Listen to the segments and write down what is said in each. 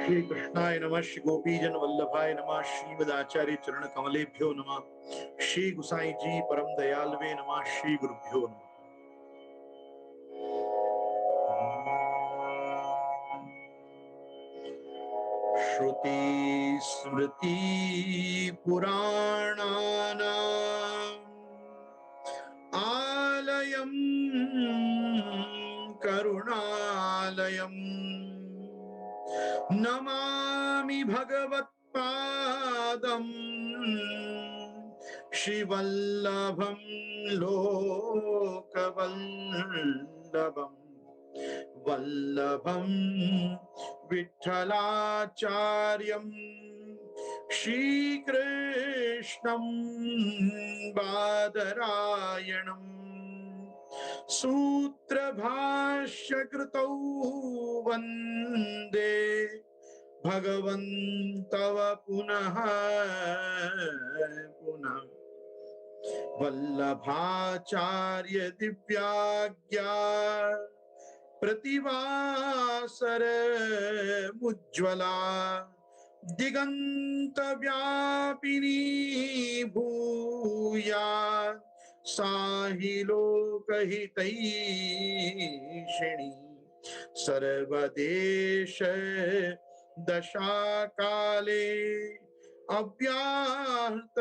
श्री कृष्णाय नमः, श्री गोपीजन वल्लभाय नमः, श्रीमदाचार्य चरण कमलेभ्यो नमः, श्री गुसाई जी परम दयालवे नमः, श्री गुरुभ्यो नमः। श्रुति स्मृति पुराणानाम् आलयम् करुणालयम् नमामि भगवत्पादम् श्रीवल्लभं लोकवल्लभम् वल्लभं विठ्ठलाचार्यं श्रीकृष्णं बादरायणम् सूत्रभाष्यकृतौ वन्दे भगवन्तव पुनः पुनः वल्लभाचार्य दिव्याज्ञा प्रतिवासर मुज्ज्वला दिगंत व्यापिनी भूया साहि लोकहितैषिणी सर्वदेश दशाकाले अव्याहत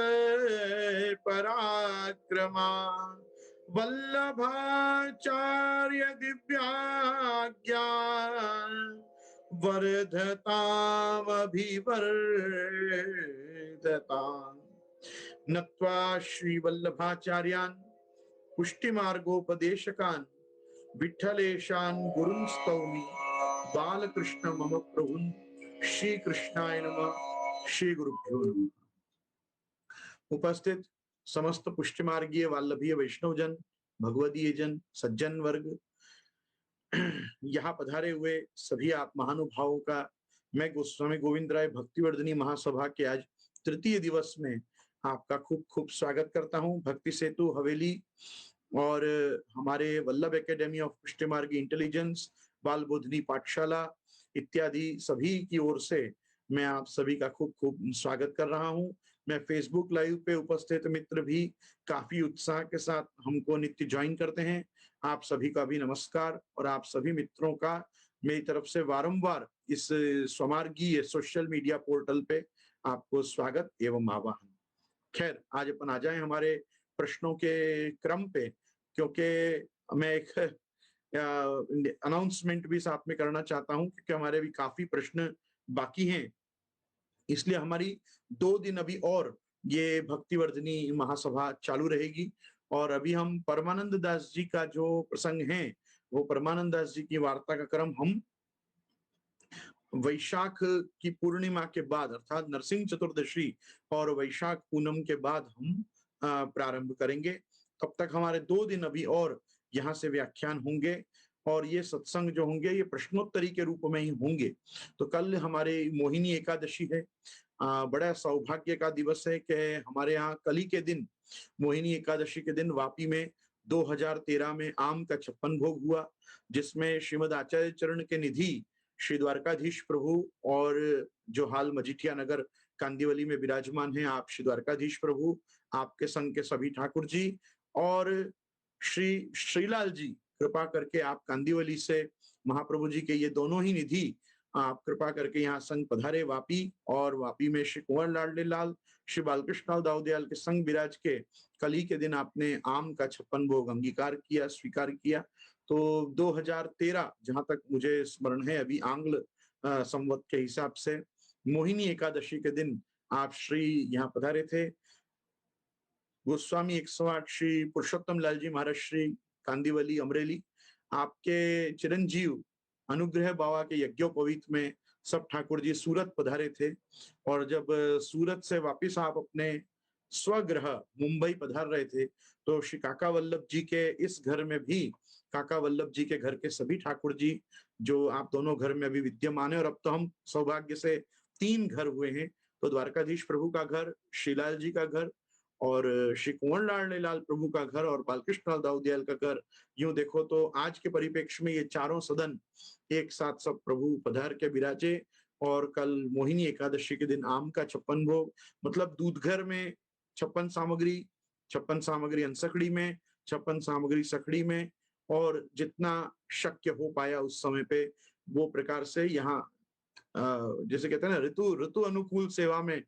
पराक्रमा वल्लभाचार्य दिव्याज्ञा वर्धतामभिवर्धताम्। नत्वा श्री वल्लभाचार्यान् पुष्टिमार्गोपदेशकान् विठ्ठलेशान् गुरुन् स्तौमि बालकृष्ण मम प्रभुन्। श्री कृष्णाय नमः, श्री गुरुभ्यो नमः। उपस्थित समस्त पुष्टिमार्गीय वल्लभीय वैष्णवजन, भगवदीय जन, सज्जन वर्ग, यहाँ पधारे हुए सभी आप महानुभावों का मैं गोस्वामी गोविंद राय भक्तिवर्धनी महासभा के आज तृतीय दिवस में आपका खूब खूब स्वागत करता हूँ। भक्ति सेतु हवेली और हमारे वल्लभ एकेडमी ऑफ पुष्टिमार्गी इंटेलिजेंस, बाल बोधनी पाठशाला इत्यादि सभी की ओर से मैं आप सभी का खूब खूब स्वागत कर रहा हूं। मैं फेसबुक लाइव पे उपस्थित मित्र भी काफी उत्साह के साथ हमको नित्य ज्वाइन करते हैं। आप सभी का भी नमस्कार और आप सभी मित्रों का मेरी तरफ से वारंवार इस स्वमार्गीय सोशल मीडिया पोर्टल पे आपको स्वागत एवं आवाहन। खैर, आज अपन आ जाए हमारे प्रश्नों के क्रम पे, क्योंकि मैं एक अनाउंसमेंट भी साथ में करना चाहता हूं, क्योंकि हमारे भी काफी प्रश्न बाकी हैं। इसलिए हमारी 2 दिन अभी और ये भक्तिवर्धनी महासभा चालू रहेगी और अभी हम परमानंद दास जी का जो प्रसंग है वो परमानंद दास जी की वार्ता का क्रम हम वैशाख की पूर्णिमा के बाद अर्थात नरसिंह चतुर्दशी और वैशाख पूनम के बाद हम प्रारंभ करेंगे। तब तक हमारे 2 दिन अभी और यहाँ से व्याख्यान होंगे और ये सत्संग जो होंगे ये प्रश्नोत्तरी के रूप में ही होंगे। तो कल हमारे मोहिनी एकादशी है। बड़ा सौभाग्य का दिवस है कि हमारे यहाँ कल के दिन मोहिनी एकादशी के दिन वापी में 2013 में आम का 56 भोग हुआ, जिसमें श्रीमद आचार्य चरण के निधि श्री द्वारकाधीश प्रभु और जो हाल मजीठिया नगर कांदीवली में विराजमान हैं आप श्री द्वारकाधीश प्रभु, आपके संग के सभी ठाकुर जी और श्री श्रीलाल जी कृपा करके आप कांदीवली से महाप्रभु जी के ये दोनों ही निधि आप कृपा करके यहाँ संग पधारे वापी। और वापी में श्री कुंवर लाडले लाल श्री बालकृष्ण दाऊदयाल के संग विराज के कली के दिन आपने आम का 56 भोग अंगीकार किया, स्वीकार किया। तो 2013 जहां तक मुझे स्मरण है अभी आंग्ल संवत के हिसाब से मोहिनी एकादशी के दिन आप श्री यहाँ पधारे थे। गोस्वामी 108 श्री पुरुषोत्तम लाल जी महाराज श्री कांदीवली अमरेली, आपके चिरंजीव अनुग्रह बाबा के यज्ञोपवीत में सब ठाकुर जी सूरत पधारे थे। और जब सूरत से वापिस आप अपने स्वगृह मुंबई पधार रहे थे तो श्री काका वल्लभ जी के इस घर में भी काका वल्लभ जी के घर के सभी ठाकुर जी जो आप दोनों घर में अभी विद्यमान है, और अब तो हम सौभाग्य से 3 घर हुए हैं। तो द्वारकाधीश प्रभु का घर, श्रीलाल जी का घर और श्री कुंवर लाल प्रभु का घर और बालकृष्ण दाऊदयाल का घर। यूं देखो तो आज के परिप्रेक्ष्य में ये चारों सदन एक साथ सब प्रभु पधार के विराजे और कल मोहिनी एकादशी के दिन आम का 56 भोग, मतलब दूध घर में 56 सामग्री अंसकड़ी में, 56 सामग्री सखड़ी में, और जितना शक्य हो पाया उस समय पे वो प्रकार से यहाँ जैसे कहते हैं ना, ऋतु ऋतु अनुकूल सेवा में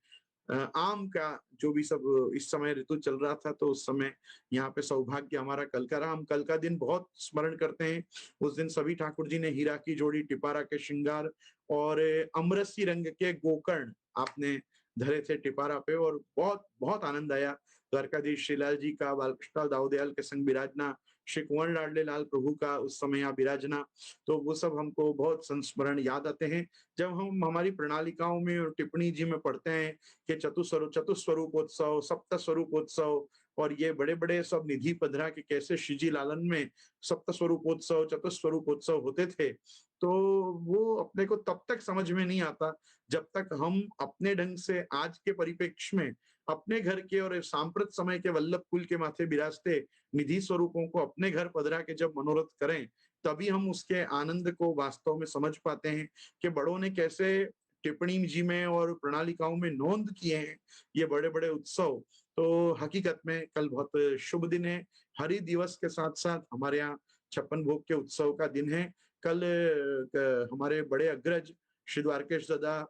आम का जो भी सब इस समय ऋतु चल रहा था, तो उस समय यहाँ पे सौभाग्य हमारा कल का रहा। हम कल का दिन बहुत स्मरण करते हैं। उस दिन सभी ठाकुर जी ने हीरा की जोड़ी, टिपारा के श्रृंगार और अमरसी रंग के गोकर्ण आपने धरे थे टिपारा पे, और बहुत बहुत आनंद आया। द्वारकाधीश श्रीलाल जी का, बालकृष्ण दाऊदयाल के संग विराजना, श्री कुंवर लाडले लाल प्रभु का उस समय यहाँ विराजना, तो वो सब हमको बहुत संस्मरण याद आते हैं। जब हम हमारी प्रणालिकाओं में और टिप्पणी जी में पढ़ते हैं कि चतुस्वरूपोत्सव, सप्त स्वरूपोत्सव, और ये बड़े-बड़े सब निधि पधरा के कैसे श्रीजी लालन में सप्त स्वरूपोत्सव, चतुस्वरूपोत्सव होते थे, तो वो अपने को तब तक समझ में नहीं आता जब तक हम अपने ढंग से आज के परिप्रेक्ष्य में अपने घर के और सांप्रत समय के वल्लभ कुल के माथे विराजते निधि स्वरूपों को अपने घर पधरा के जब मनोरथ करें, तभी हम उसके आनंद को वास्तव में समझ पाते हैं कि बड़ों ने कैसे टिप्पणी जी में और प्रणालिकाओं में नोंद किए हैं ये बड़े-बड़े उत्सव। तो हकीकत में कल बहुत शुभ दिन है। हरि दिवस के साथ-साथ हमारे यहाँ 56 भोग के उत्सव का दिन है। कल हमारे बड़े अग्रज श्री द्वारकेश दादा,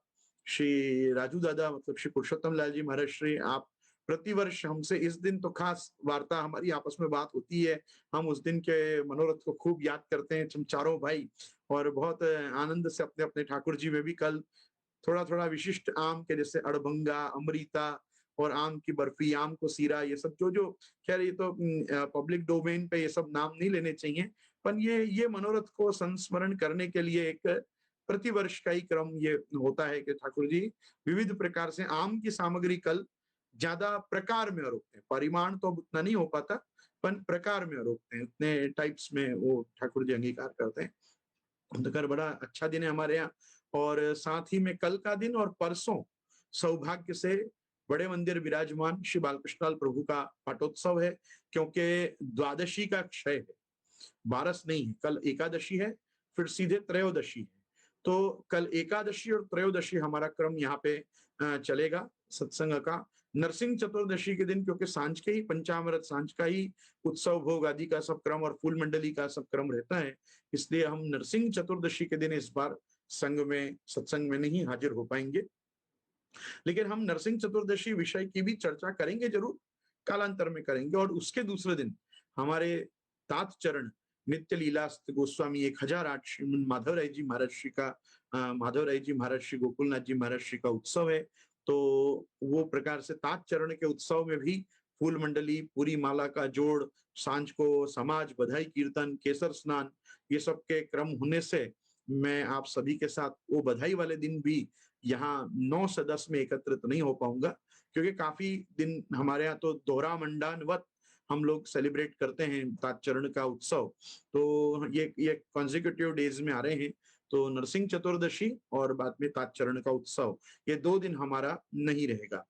श्री राजू दादा, मतलब श्री पुरुषोत्तम लाल जी महाराज श्री, आप प्रतिवर्ष हमसे इस दिन तो खास वार्ता हमारी आपस में बात होती है। हम उस दिन के मनोरथ को खूब याद करते हैं हम चारों भाई, और बहुत आनंद से अपने-अपने ठाकुर जी में भी कल थोड़ा-थोड़ा विशिष्ट आम के, जैसे अड़भंगा, अमृता और आम की बर्फी, आम को सीरा, ये सब जो-जो, खैर ये तो पब्लिक डोमेन पे ये सब नाम नहीं लेने चाहिए। पर ये मनोरथ को संस्मरण करने के लिए एक प्रतिवर्ष का ही क्रम ये होता है कि ठाकुर जी विविध प्रकार से आम की सामग्री कल ज़्यादा प्रकार में आरोपते हैं। परिमाण तो अब उतना नहीं हो पाता, पर प्रकार में आरोपते हैं। उतने टाइप्स में वो ठाकुर जी अंगीकार करते हैं। तो खैर बड़ा अच्छा दिन है हमारे यहाँ। और साथ ही में कल का दिन और परसों सौभाग्य से बड़े मंदिर विराजमान श्री बालकृष्णलाल प्रभु का पाटोत्सव है, क्योंकि द्वादशी का क्षय है, बारस नहीं है। कल एकादशी है, फिर सीधे त्रयोदशी है। तो कल एकादशी और त्रयोदशी हमारा क्रम यहाँ पे चलेगा सत्संग का। नरसिंह चतुर्दशी के दिन, क्योंकि सांझ के ही पंचामृत, सांझ का ही उत्सव भोग आदि का सब क्रम और फूल मंडली का सब क्रम रहता है, इसलिए हम नरसिंह चतुर्दशी के दिन इस बार संघ में, सत्संग में नहीं हाजिर हो पाएंगे। लेकिन हम नरसिंह चतुर्दशी विषय की भी चर्चा करेंगे जरूर, कालांतर में करेंगे। और उसके दूसरे दिन हमारे तात चरण नित्य लीलास्त गोस्वामी 1008 श्रीमन माधव राय जी महाराज श्री का, माधव राय जी महाराज श्री, गोकुलनाथ जी महाराज श्री का उत्सव है। तो वो प्रकार से तात चरण के उत्सव में भी फूल मंडली, पूरी माला का जोड़, सांझ को समाज, बधाई कीर्तन, केसर स्नान, ये सब के क्रम होने से मैं आप सभी के साथ वो बधाई वाले दिन भी यहाँ 9 से 10 में एकत्रित नहीं हो पाऊंगा, क्योंकि काफी दिन हमारे यहाँ तो दोहरा मंडानवत हम लोग सेलिब्रेट करते हैं ताचरण का उत्सव। तो ये कॉन्जिक्यूटिव डेज में आ रहे हैं। तो नरसिंह चतुर्दशी और बाद में ताचरण का उत्सव, ये 2 दिन हमारा नहीं रहेगा।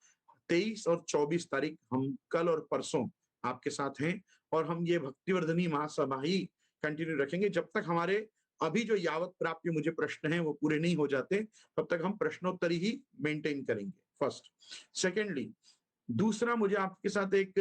23 और 24 तारीख हम कल और परसों आपके साथ हैं, और हम ये भक्तिवर्धनी महासभा ही कंटिन्यू रखेंगे जब तक हमारे अभी जो यावत प्राप्य मुझे प्रश्न हैं वो पूरे नहीं हो जाते, तब तक हम प्रश्नोत्तरी ही मेंटेन करेंगे, फर्स्ट। सेकेंडली, दूसरा मुझे आपके साथ एक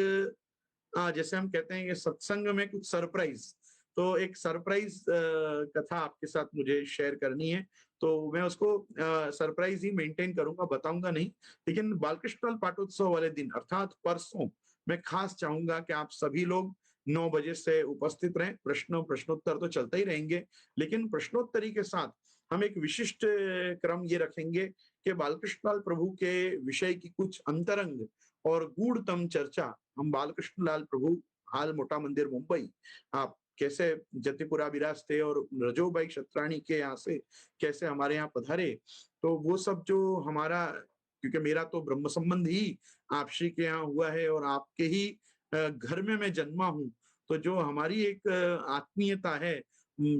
जैसे हम कहते हैं कि सत्संग में कुछ सरप्राइज, तो एक सरप्राइज कथा आपके साथ मुझे शेयर करनी है। तो मैं उसको सरप्राइज ही मेंटेन करूंगा, बताऊंगा नहीं। लेकिन बालकृष्ण पाठोत्सव वाले दिन अर्थात परसों मैं खास चाहूंगा कि आप सभी लोग 9 बजे से उपस्थित रहें। प्रश्नोत्तर तो चलते ही रहेंगे, लेकिन प्रश्नोत्तरी के साथ हम एक विशिष्ट क्रम ये रखेंगे कि बालकृष्ण प्रभु के विषय की कुछ अंतरंग और गूढ़तम चर्चा हम बालकृष्ण लाल प्रभु, हाल मोटा मंदिर मुंबई, आप कैसे जतिपुरा विराज थे और रजोबाई क्षत्राणी के यहाँ से कैसे हमारे यहाँ पधारे, तो वो सब जो हमारा, क्योंकि मेरा तो ब्रह्म संबंध ही आप श्री के यहाँ हुआ है और आपके ही घर में मैं जन्मा हूँ, तो जो हमारी एक आत्मीयता है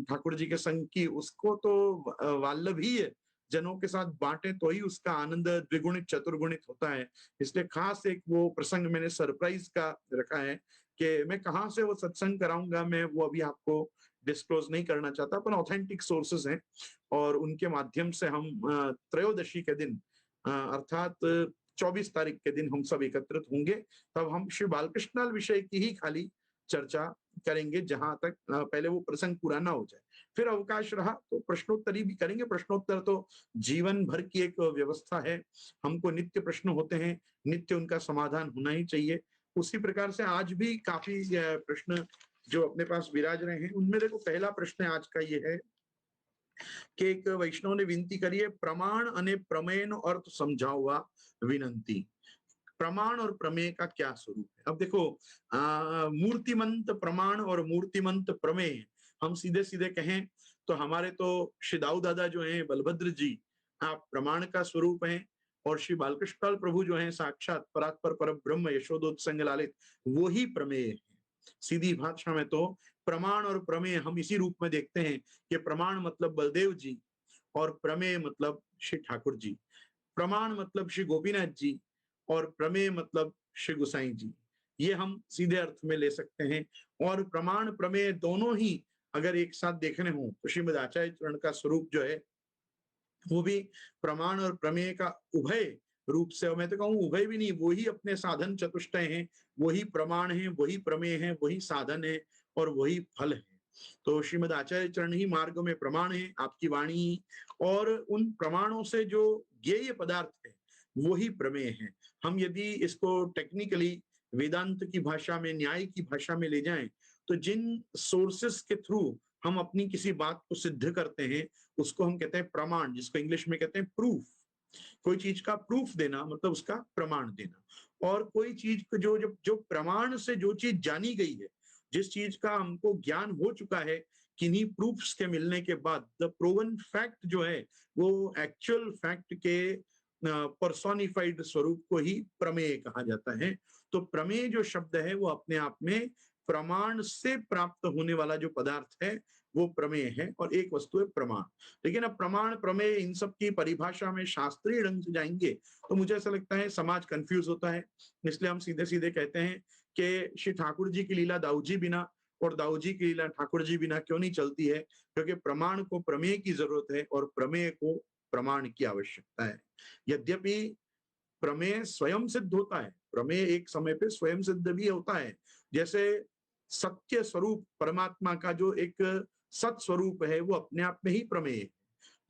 ठाकुर जी के संग की, उसको तो वाल्लभी जनों के साथ बांटे तो ही उसका आनंद द्विगुणित चतुर्गुणित होता है। इसलिए खास एक वो प्रसंग मैंने सरप्राइज का रखा है कि मैं कहाँ से वो सत्संग कराऊंगा, मैं वो अभी आपको डिस्क्लोज नहीं करना चाहता, पर ऑथेंटिक सोर्सेज हैं और उनके माध्यम से हम त्रयोदशी के दिन अर्थात 24 तारीख के दिन हम सब एकत्रित होंगे। तब हम श्री बालकृष्णाल विषय की ही खाली चर्चा करेंगे, जहां तक पहले वो प्रसंग पूरा ना हो जाए। फिर अवकाश रहा तो प्रश्नोत्तरी भी करेंगे। प्रश्नोत्तर तो जीवन भर की एक व्यवस्था है, हमको नित्य प्रश्न होते हैं, नित्य उनका समाधान होना ही चाहिए। उसी प्रकार से आज भी काफी प्रश्न जो अपने पास विराज रहे हैं, उनमें देखो पहला प्रश्न आज का ये है कि एक वैष्णव ने विनती करी है, प्रमाण अने प्रमेय नो अर्थ समझावा विनंती। प्रमाण और प्रमेय का क्या स्वरूप है? अब देखो मूर्तिमंत प्रमाण और मूर्तिमंत प्रमेय, हम सीधे सीधे कहें तो हमारे तो श्री दाऊ दादा जो हैं बलभद्र जी, आप प्रमाण का स्वरूप हैं, और श्री बालकृष्ण प्रभु जो हैं साक्षात परात्पर पर ब्रह्म यशोदोत्संग लालित, वो ही प्रमेय है। सीधी भाषा में तो प्रमाण और प्रमेय हम इसी रूप में देखते हैं कि प्रमाण मतलब बलदेव जी और प्रमेय मतलब श्री ठाकुर जी। प्रमाण मतलब श्री गोपीनाथ जी और प्रमेय मतलब श्री गुसाई जी। ये हम सीधे अर्थ में ले सकते हैं। और प्रमाण प्रमेय दोनों ही अगर एक साथ देखने हो तो श्रीमद आचार्य चरण का स्वरूप जो है वो भी प्रमाण और प्रमेय का उभय रूप से, और मैं तो कहूँ उभय भी नहीं, वही अपने साधन चतुष्टय हैं, वही प्रमाण है, वही प्रमेय है, वही साधन है और वही फल है। तो श्रीमद आचार्य चरण ही मार्ग में प्रमाण है, आपकी वाणी ही, और उन प्रमाणों से जो ज्ञेय पदार्थ है वही प्रमेय है। हम यदि इसको टेक्निकली वेदांत की भाषा में, न्याय की भाषा में ले जाएं, तो जिन सोर्सेस के थ्रू हम अपनी किसी बात को सिद्ध करते हैं उसको हम कहते हैं प्रमाण, जिसको इंग्लिश में कहते हैं प्रूफ। कोई चीज का प्रूफ देना मतलब उसका प्रमाण देना। और कोई चीज को जो प्रमाण से जो चीज जानी गई है, जिस चीज का हमको ज्ञान हो चुका है किन्हीं प्रूफ्स के मिलने के बाद, द प्रूवन फैक्ट जो है वो एक्चुअल फैक्ट के पर्सोनिफाइड स्वरूप को ही प्रमेय कहा जाता है। तो प्रमेय जो शब्द है वो अपने आप में प्रमाण से प्राप्त होने वाला जो पदार्थ है वो प्रमेय है, और एक वस्तु है प्रमाण। लेकिन अब प्रमाण प्रमेय इन सब की परिभाषा में शास्त्रीय ढंग से जाएंगे तो मुझे ऐसा लगता है समाज कंफ्यूज होता है। इसलिए हम सीधे सीधे कहते हैं कि श्री ठाकुर जी की लीला दाऊ जी बिना और दाऊ जी की लीला ठाकुर जी बिना क्यों नहीं चलती है, क्योंकि प्रमाण को प्रमेय की जरूरत है और प्रमेय को प्रमाण की आवश्यकता है। यद्यपि प्रमेय स्वयं सिद्ध होता है, प्रमेय एक समय पे स्वयं सिद्ध भी होता है। जैसे सत्य स्वरूप परमात्मा का जो एक सत स्वरूप है वो अपने आप में ही प्रमेय है।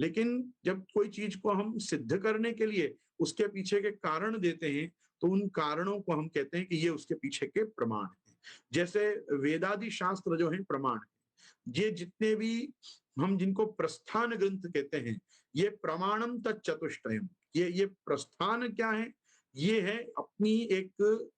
लेकिन जब कोई चीज को हम सिद्ध करने के लिए उसके पीछे के कारण देते हैं तो उन कारणों को हम कहते हैं कि ये उसके पीछे के प्रमाण हैं। जैसे वेदादि शास्त्र जो है प्रमाण है, ये जितने भी हम जिनको प्रस्थान ग्रंथ कहते हैं, ये प्रमाणम तच्चतुष्टयम। ये प्रस्थान क्या है? ये है अपनी एक,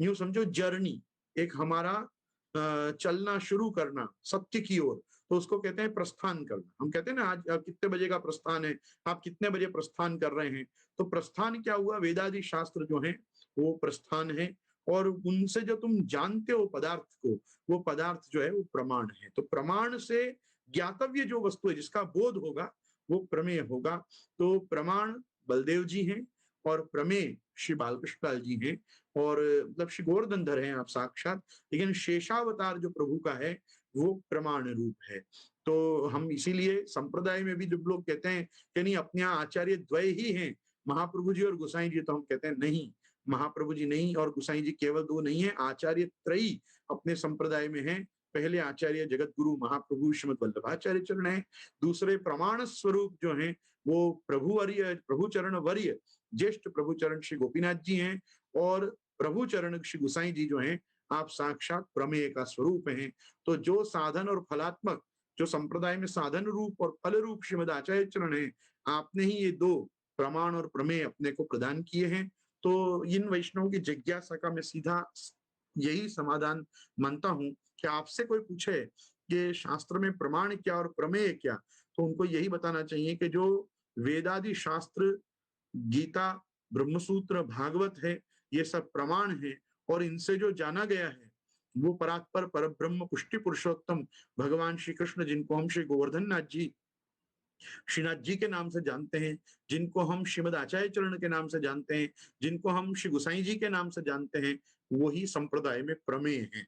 यूं समझो जर्नी, एक हमारा चलना शुरू करना सत्य की ओर, तो उसको कहते हैं प्रस्थान करना। हम कहते हैं ना आज कितने बजे का प्रस्थान है, आप कितने बजे प्रस्थान कर रहे हैं, तो प्रस्थान क्या हुआ? वेदादि शास्त्र जो है वो प्रस्थान है, और उनसे जो तुम जानते हो पदार्थ को, वो पदार्थ जो है वो प्रमाण है। तो प्रमाण से ज्ञातव्य जो वस्तु है जिसका बोध होगा वो प्रमेय होगा। तो प्रमाण बलदेव जी हैं और प्रमेय श्री बालकृष्ण जी हैं, और मतलब श्री गोवर्धनधर हैं आप साक्षात, लेकिन शेषावतार जो प्रभु का है वो प्रमाण रूप है। तो हम इसीलिए संप्रदाय में भी जब लोग कहते हैं कि नहीं अपने यहाँ आचार्य द्वय ही हैं, महाप्रभु जी और गोसाई जी, तो हम कहते हैं नहीं, महाप्रभु जी नहीं और गोसाई जी केवल दो नहीं है, आचार्य त्रयी अपने संप्रदाय में है। पहले आचार्य जगत गुरु महाप्रभु श्रीमद वल्लभाचार्य चरण है, दूसरे प्रमाण स्वरूप जो हैं वो प्रभु वर्य, प्रभु चरण वर्य ज्येष्ठ प्रभु चरण श्री गोपीनाथ जी हैं, और प्रभु चरण श्री गुसाई जी जो हैं आप साक्षात प्रमेय का स्वरूप हैं। तो जो साधन और फलात्मक, जो संप्रदाय में साधन रूप और फल रूप श्रीमद आचार्य चरण है, आपने ही ये दो प्रमाण और प्रमेय अपने को प्रदान किए हैं। तो इन वैष्णव की जिज्ञासा का मैं सीधा यही समाधान मानता हूं कि आपसे कोई पूछे कि शास्त्र में प्रमाण क्या और प्रमेय क्या, तो उनको यही बताना चाहिए कि जो वेदादि शास्त्र, गीता, ब्रह्मसूत्र, भागवत है, ये सब प्रमाण है, और इनसे जो जाना गया है वो परात्पर परब्रह्म पुष्टि पुरुषोत्तम भगवान श्री कृष्ण, जिनको हम श्री गोवर्धन नाथ जी, श्रीनाथ जी के नाम से जानते हैं, जिनको हम श्रीमद आचार्य चरण के नाम से जानते हैं, जिनको हम श्री गुसाई जी के नाम से जानते हैं, वही संप्रदाय में प्रमेय हैं।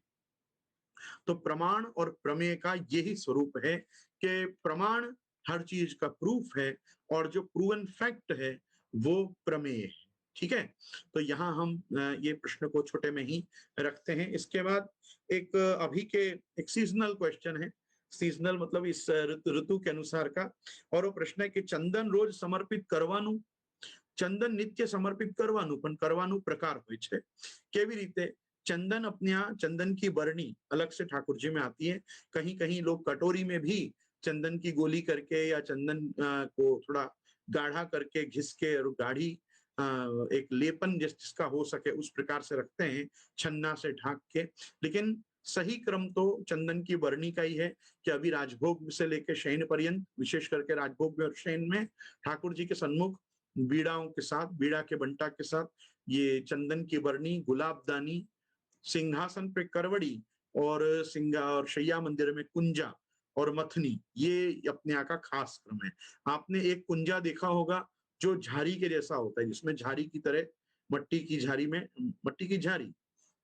तो प्रमाण और प्रमेय का यही स्वरूप है कि प्रमाण हर चीज का प्रूफ है और जो प्रूवन फैक्ट है वो प्रमेय है। ठीक है, तो यहाँ हम ये प्रश्न को छोटे में ही रखते हैं। इसके बाद एक अभी के एक सीजनल क्वेश्चन है, सीजनल मतलब इस ऋतु के अनुसार का, और वो प्रश्न है कि चंदन रोज समर्पित करवानु, ચંદન નિત્ય સમર્પિત કરવાનું, પણ કરવાનું પ્રકાર હોય છે કેવી રીતે? चंदन अपने यहाँ चंदन की बरनी अलग से ठाकुर जी में आती है, कहीं कहीं लोग कटोरी में भी चंदन की गोली करके या चंदन को थोड़ा गाढ़ा करके घिस के और गाढ़ी एक लेपन जिसका हो सके उस प्रकार से रखते हैं छन्ना से ढाक के। लेकिन सही क्रम तो चंदन की बरनी का ही है कि अभी राजभोग से लेके शयन पर्यंत, विशेष करके राजभोग में और शयन में ठाकुर जी के सन्मुख बीड़ाओं के साथ, बीड़ा के बंटा के साथ ये चंदन की बरनी, गुलाबदानी, सिंहासन पे करवड़ी और सिंगा और शैया मंदिर में कुंजा और मथनी, ये अपने यहाँ का खास क्रम है। आपने एक कुंजा देखा होगा जो झाड़ी के जैसा होता है, जिसमें झाड़ी की तरह मट्टी की झाड़ी में, मट्टी की झाड़ी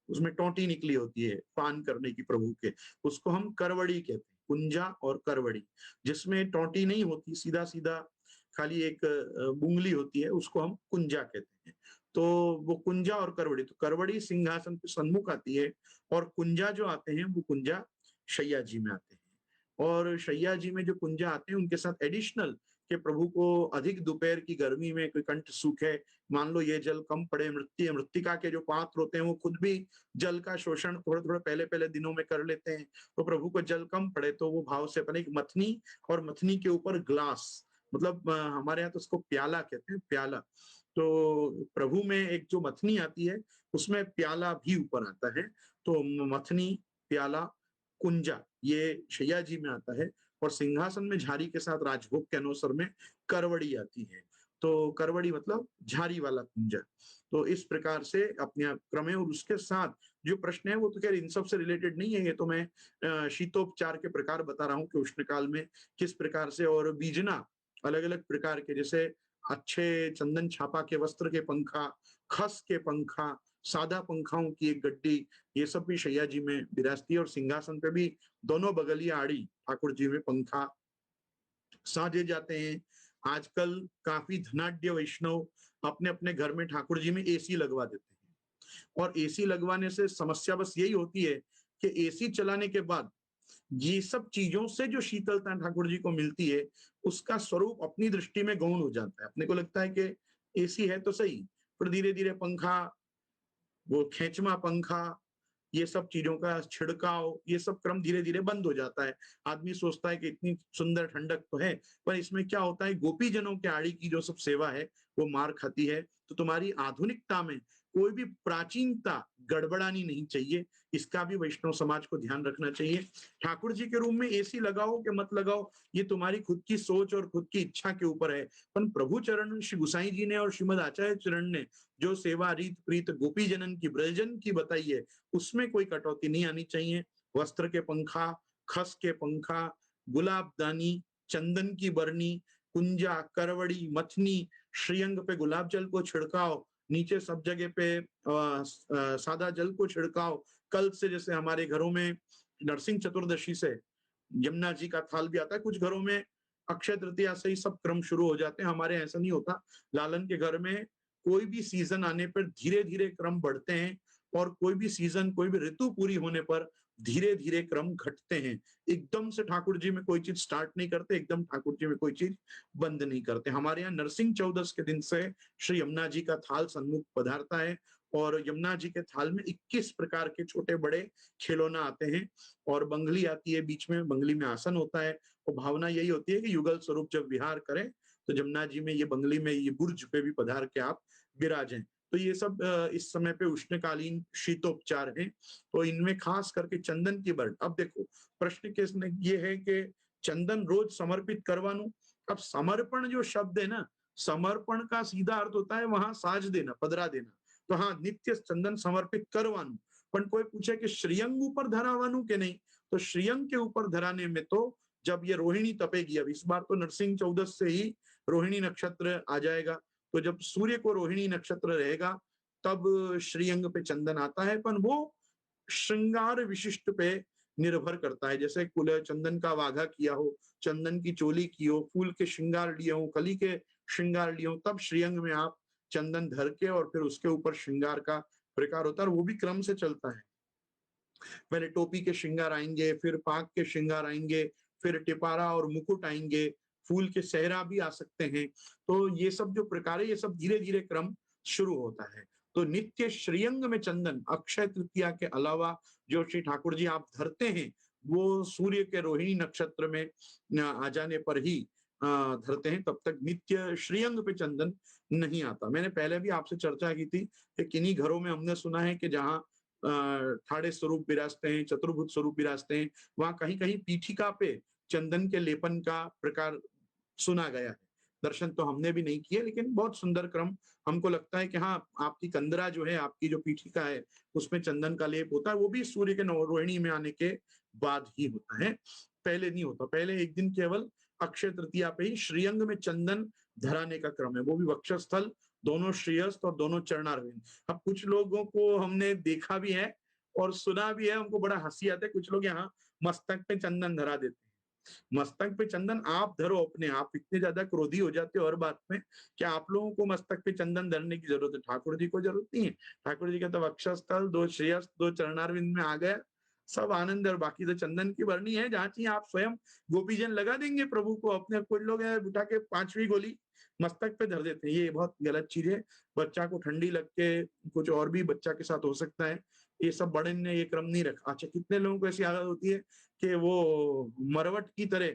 उसमें टोंटी निकली होती है पान करने की प्रभु के, उसको हम करवड़ी कहते हैं, कुंजा और करवड़ी। जिसमें टोंटी नहीं होती, सीधा सीधा खाली एक बुंगली होती है, उसको हम कुंजा कहते हैं। तो वो कुंजा और करवड़ी, तो करवड़ी सिंहासन पे सन्मुख आती है और कुंजा जो आते हैं वो कुंजा शैया जी में आते हैं। और शैया जी में जो कुंजा आते हैं उनके साथ एडिशनल कि प्रभु को अधिक दोपहर की गर्मी में कोई कंठ सूखे, मान लो ये जल कम पड़े, मृत्तिका के जो पात्र होते हैं वो खुद भी जल का शोषण थोड़े थोड़े पहले पहले दिनों में कर लेते हैं, तो प्रभु को जल कम पड़े तो वो भाव से अपने मथनी, और मथनी के ऊपर ग्लास, मतलब हमारे यहाँ तो उसको प्याला कहते हैं, प्याला। तो प्रभु में एक जो मथनी आती है उसमें प्याला भी ऊपर आता है, तो मथनी, प्याला, कुंजा ये शैया जी में आता है। और सिंहासन में झारी के साथ राजभोग के अनुसार में करवड़ी आती है, तो करवड़ी मतलब झारी वाला कुंजा। तो इस प्रकार से अपने आप क्रम है। और उसके साथ जो प्रश्न है वो तो खैर इन सब से रिलेटेड नहीं है, ये तो मैं शीतोपचार के प्रकार बता रहा हूँ कि उष्ण काल में किस प्रकार से, और बीजना अलग अलग प्रकार के, जैसे अच्छे चंदन छापा के वस्त्र के पंखा, खस के पंखा, सादा पंखाओं की एक गड्डी, ये सब भी शैया जी में विराजती है। और सिंहासन पे भी दोनों बगलिया आड़ी ठाकुर जी में पंखा साजे जाते हैं। आजकल काफी धनाढ्य वैष्णव अपने अपने घर में ठाकुर जी में एसी लगवा देते हैं, और एसी लगवाने से समस्या बस यही होती है कि एसी चलाने के बाद ये सब चीजों से जो शीतलता ठाकुर जी को मिलती है उसका स्वरूप अपनी दृष्टि में गौण हो जाता है। अपने को लगता है कि एसी है तो सही, पर धीरे धीरे पंखा, वो खेचमा पंखा, ये सब चीजों का छिड़काव, ये सब क्रम धीरे धीरे बंद हो जाता है। आदमी सोचता है कि इतनी सुंदर ठंडक तो है, पर इसमें क्या होता है, गोपी जनों के आड़ी की जो सब सेवा है वो मार खाती है। तो तुम्हारी आधुनिकता में कोई भी प्राचीनता गड़बड़ानी नहीं चाहिए, इसका भी वैष्णव समाज को ध्यान रखना चाहिए। ठाकुर जी के रूम में एसी लगाओ कि मत लगाओ, ये तुम्हारी खुद की सोच और खुद की इच्छा के ऊपर है। पर प्रभु चरण श्री गुसाई जी ने और श्रीमद आचार्य चरण ने जो सेवा रीत प्रीत गोपी जनन की, ब्रजजन की बताई है, उसमें कोई कटौती नहीं आनी चाहिए। वस्त्र के पंखा, खस के पंखा, गुलाबदानी, चंदन की बरनी, कुंजा, करवड़ी, मथनी, श्रीअंग पे गुलाब जल को छिड़काव, नीचे सब जगह पे सादा जल को छिड़काव। कल से जैसे हमारे घरों में नरसिंह चतुर्दशी से यमुना जी का थाल भी आता है, कुछ घरों में अक्षय तृतीया से ही सब क्रम शुरू हो जाते हैं, हमारे ऐसा नहीं होता। लालन के घर में कोई भी सीजन आने पर धीरे धीरे क्रम बढ़ते हैं, और कोई भी सीजन, कोई भी ऋतु पूरी होने पर धीरे धीरे क्रम घटते हैं। एकदम से ठाकुर जी में कोई चीज स्टार्ट नहीं करते, एकदम ठाकुर जी में कोई चीज बंद नहीं करते। हमारे यहाँ नरसिंह चौदस के दिन से श्री यमुना जी का थाल सन्मुख पधारता है, और यमुना जी के थाल में 21 प्रकार के छोटे बड़े खिलौना आते हैं, और बंगली आती है बीच में, बंगली में आसन होता है। और भावना यही होती है कि युगल स्वरूप जब विहार करें तो जमुना जी में ये बंगली में ये बुर्ज पे भी पधार के आप विराजें। तो ये सब इस समय पे उष्णकालीन शीतोपचार हैं। तो इनमें खास करके चंदन की बर्ड, अब देखो प्रश्न किसने ये है कि चंदन रोज समर्पित करवानु। अब समर्पण जो शब्द है ना, समर्पण का सीधा अर्थ होता है वहां साज देना, पधरा देना। तो हाँ, नित्य चंदन समर्पित करवानु। पण कोई पूछे कि श्रीअंग ऊपर धरावानु के नहीं, तो श्रीअंग के ऊपर धराने में तो जब ये रोहिणी तपेगी, अब इस बार तो नरसिंह चौदस से ही रोहिणी नक्षत्र आ जाएगा, तो जब सूर्य को रोहिणी नक्षत्र रहेगा तब श्रीअंग पे चंदन आता है, पर वो श्रृंगार विशिष्ट पे निर्भर करता है। जैसे कुल चंदन का वाघा किया हो, चंदन की चोली की हो, फूल के श्रृंगार लिए हो, कली के श्रृंगार लिए हो, तब श्रीअंग में आप चंदन धर के और फिर उसके ऊपर श्रृंगार का प्रकार होता है, और वो भी क्रम से चलता है। पहले टोपी के श्रृंगार आएंगे, फिर पाग के श्रृंगार आएंगे, फिर टिपारा और मुकुट आएंगे, फूल के सेहरा भी आ सकते हैं। तो ये सब जो प्रकार है, ये सब धीरे धीरे क्रम शुरू होता है। तो नित्य श्रीअंग में चंदन अक्षय तृतीया के अलावा जो श्री ठाकुर जी आप धरते हैं, वो सूर्य के रोहिणी नक्षत्र में आ जाने पर ही धरते हैं, तब तक नित्य श्रीअंग पे चंदन नहीं आता। मैंने पहले भी आपसे चर्चा की थी कि किन्हीं घरों में हमने सुना है कि जहाँ ठाड़े स्वरूप विराजते हैं, चतुर्भुज स्वरूप विराजते हैं, वहां कहीं कहीं पीठिका पे चंदन के लेपन का प्रकार सुना गया है। दर्शन तो हमने भी नहीं किए, लेकिन बहुत सुंदर क्रम हमको लगता है कि हाँ, आपकी कंदरा जो है, आपकी जो पीठिका है, उसमें चंदन का लेप होता है, वो भी सूर्य के रोहिणी में आने के बाद ही होता है, पहले नहीं होता। पहले एक दिन केवल अक्षय तृतीया पे ही श्रीअंग में चंदन धराने का क्रम है, वो भी वक्षस्थल, दोनों श्रीयस्थ और दोनों चरणारविंद। अब कुछ लोगों को हमने देखा भी है और सुना भी है, हमको बड़ा हंसी आता है, कुछ लोग यहाँ मस्तक पे चंदन धरा देते हैं। मस्तक पे चंदन आप धरो अपने, आप इतने ज्यादा क्रोधी हो जाते हो हर बात में कि आप लोगों को मस्तक पे चंदन धरने की जरूरत है, ठाकुर जी को जरूरत नहीं है। ठाकुर जी का तो वक्षस्थल, दो श्रेयस्थ, दो चरणारविंद में आ गया, सब आनंद। और बाकी तो चंदन की भरनी है, जहाँ चाहिए आप स्वयं गोपीजन लगा देंगे प्रभु को अपने। कुछ लोग हैं उठा के 5वीं गोली मस्तक पे धर देते हैं, ये बहुत गलत चीज है। बच्चा को ठंडी लग के कुछ और भी बच्चा के साथ हो सकता है, ये सब बड़े ने ये क्रम नहीं रखा। अच्छा, कितने लोगों को ऐसी आदत होती है कि वो मरवट की तरह,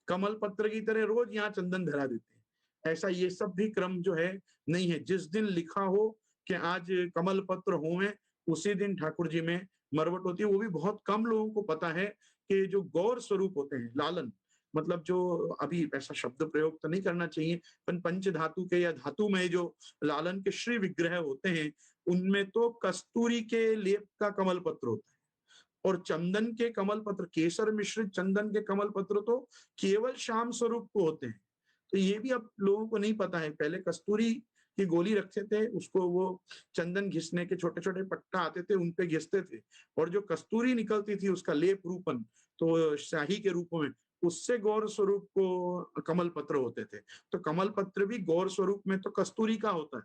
कमल पत्र की तरह रोज यहाँ चंदन धरा देते हैं। ऐसा ये सब भी क्रम जो है नहीं है। जिस दिन लिखा हो कि आज कमल पत्र होवे, उसी दिन ठाकुर जी में मरवट होती है। वो भी बहुत कम लोगों को पता है कि जो गौर स्वरूप होते हैं, लालन, मतलब जो, अभी ऐसा शब्द प्रयोग तो नहीं करना चाहिए, पर पंच धातु के या धातु में जो लालन के श्री विग्रह होते हैं, उनमें तो कस्तूरी के लेप का कमल पत्र होता है, और चंदन के कमल पत्र, केसर मिश्रित चंदन के कमल पत्र तो केवल श्याम स्वरूप को होते हैं। तो ये भी अब लोगों को नहीं पता है। पहले कस्तूरी की गोली रखते थे, उसको वो चंदन घिसने के छोटे छोटे पट्टा आते थे, उनपे घिसते थे, और जो कस्तूरी निकलती थी उसका लेप रूपन, तो शाही के रूप में, उससे गौर स्वरूप को कमल पत्र होते थे। तो कमल पत्र भी गौर स्वरूप में तो कस्तूरी का होता है,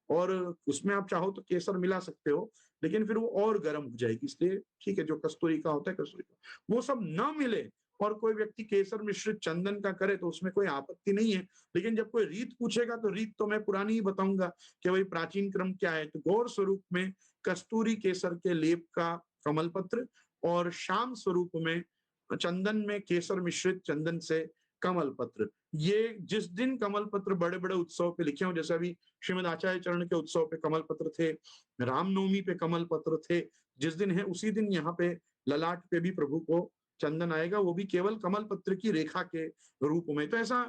और उसमें आप चाहो तो केसर मिला सकते हो, लेकिन फिर वो और गर्म हो जाएगी। इसलिए ठीक है, जो कस्तूरी का होता है कस्तूरी का, वो सब ना मिले और कोई व्यक्ति केसर मिश्रित चंदन का करे तो उसमें कोई आपत्ति नहीं है। लेकिन जब कोई रीत पूछेगा तो रीत तो मैं पुरानी ही बताऊंगा कि भाई प्राचीन क्रम क्या है। तो गौर स्वरूप में कस्तूरी केसर के लेप का कमल पत्र, और श्याम स्वरूप में चंदन में केसर मिश्रित चंदन से कमल पत्र। ये जिस दिन कमल पत्र बड़े बड़े उत्सव पे लिखे हो, जैसे अभी श्रीमद आचार्य चरण के उत्सव पे कमल पत्र थे, रामनवमी पे कमल पत्र थे, जिस दिन है उसी दिन यहाँ पे ललाट पे भी प्रभु को चंदन आएगा, वो भी केवल कमल पत्र की रेखा के रूप में। तो ऐसा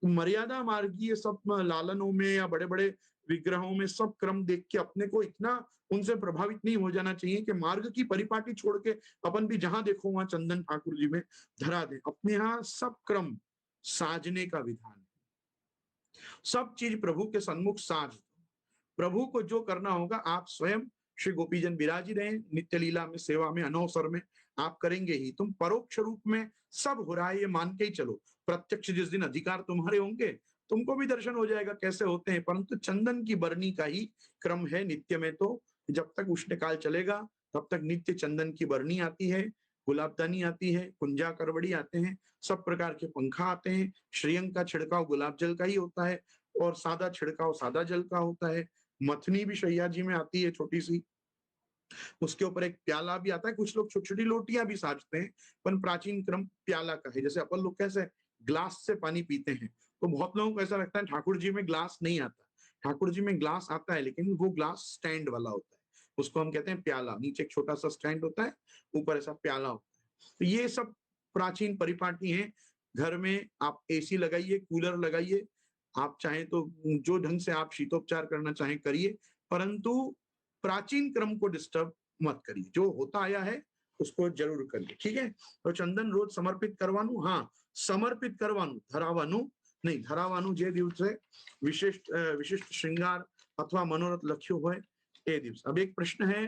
मर्यादा मार्गीय सब लालनों में या बड़े बड़े विग्रहों में सब क्रम देख के अपने को इतना उनसे प्रभावित नहीं हो जाना चाहिए कि मार्ग की परिपाटी छोड़ के अपन भी जहां देखो वहां चंदन ठाकुर जी में धरा दे। अपने यहाँ सब क्रम साजने का विधान है, सब चीज प्रभु के सन्मुख साज दो। प्रभु को जो करना होगा आप स्वयं श्री गोपीजन विराजी रहे, नित्य लीला में, सेवा में, अनवसर में आप करेंगे ही। तुम परोक्ष रूप में सब हो रहा है ये मान के ही चलो, प्रत्यक्ष जिस दिन अधिकार तुम्हारे होंगे तुमको भी दर्शन हो जाएगा कैसे होते हैं। परंतु चंदन की बरनी का ही क्रम है नित्य में। तो जब तक उष्णकाल चलेगा तब तक नित्य चंदन की बरनी आती है, गुलाबदानी आती है, कुंजा करवड़ी आते हैं, सब प्रकार के पंखा आते हैं। श्रीअंग का छिड़काव गुलाब जल का ही होता है, और सादा छिड़काव सादा जल का होता है। मथनी भी शैया जी में आती है छोटी सी, उसके ऊपर एक प्याला भी आता है। कुछ लोग छोटी छोटी लोटियां भी साजते हैं, पर प्राचीन क्रम प्याला का है। जैसे अपन लोग कैसे ग्लास से पानी पीते हैं, तो बहुत लोगों को ऐसा लगता है ठाकुर जी में ग्लास नहीं आता। ठाकुर जी में ग्लास आता है, लेकिन वो ग्लास स्टैंड वाला होता है, उसको हम कहते हैं प्याला। नीचे एक छोटा सा स्टैंड होता है, ऊपर ऐसा प्याला होता है। तो ये सब प्राचीन परिपाटी है। घर में आप एसी लगाइए, कूलर लगाइए, आप चाहें तो जो ढंग से आप शीतोपचार करना चाहें करिए, परंतु प्राचीन क्रम को डिस्टर्ब मत करिए। जो होता आया है उसको जरूर करिए, ठीक है। तो चंदन रोज समर्पित करवानु, हाँ समर्पित करवानु, धरावानु नहीं। धरावानु जे दिवसे विशिष्ट श्रृंगार अथवा मनोरथ लक्ष्य हो ए दिवस। अब एक प्रश्न है,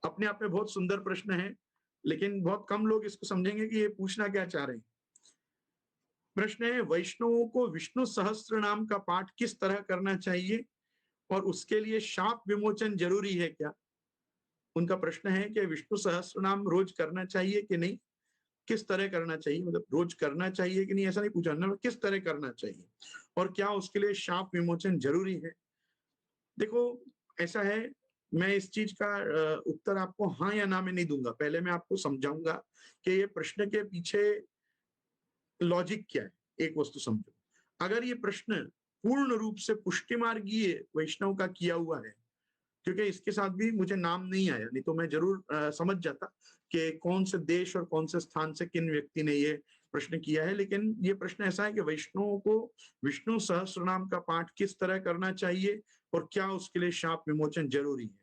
अपने आप में बहुत सुंदर प्रश्न है, लेकिन बहुत कम लोग इसको समझेंगे कि ये पूछना क्या चाह रहे हैं। प्रश्न है, वैष्णवों को विष्णु सहस्त्र नाम का पाठ किस तरह करना चाहिए और उसके लिए शाप विमोचन जरूरी है क्या? उनका प्रश्न है कि विष्णु सहस्त्र नाम रोज करना चाहिए कि नहीं, किस तरह करना चाहिए, मतलब रोज करना चाहिए कि नहीं ऐसा नहीं पूछा ना, किस तरह करना चाहिए और क्या उसके लिए शाप विमोचन जरूरी है। देखो ऐसा है, मैं इस चीज का उत्तर आपको हाँ या ना में नहीं दूंगा, पहले मैं आपको समझाऊंगा कि ये प्रश्न के पीछे लॉजिक क्या है। एक वस्तु समझो, अगर ये प्रश्न पूर्ण रूप से पुष्टि मार्गीय वैष्णव का किया हुआ है, क्योंकि इसके साथ भी मुझे नाम नहीं आया, नहीं तो मैं जरूर समझ जाता कि कौन से देश और कौन से स्थान से किन व्यक्ति ने ये प्रश्न किया है। लेकिन ये प्रश्न ऐसा है कि वैष्णवों को विष्णु सहस्त्र नाम का पाठ किस तरह करना चाहिए और क्या उसके लिए शाप विमोचन जरूरी है।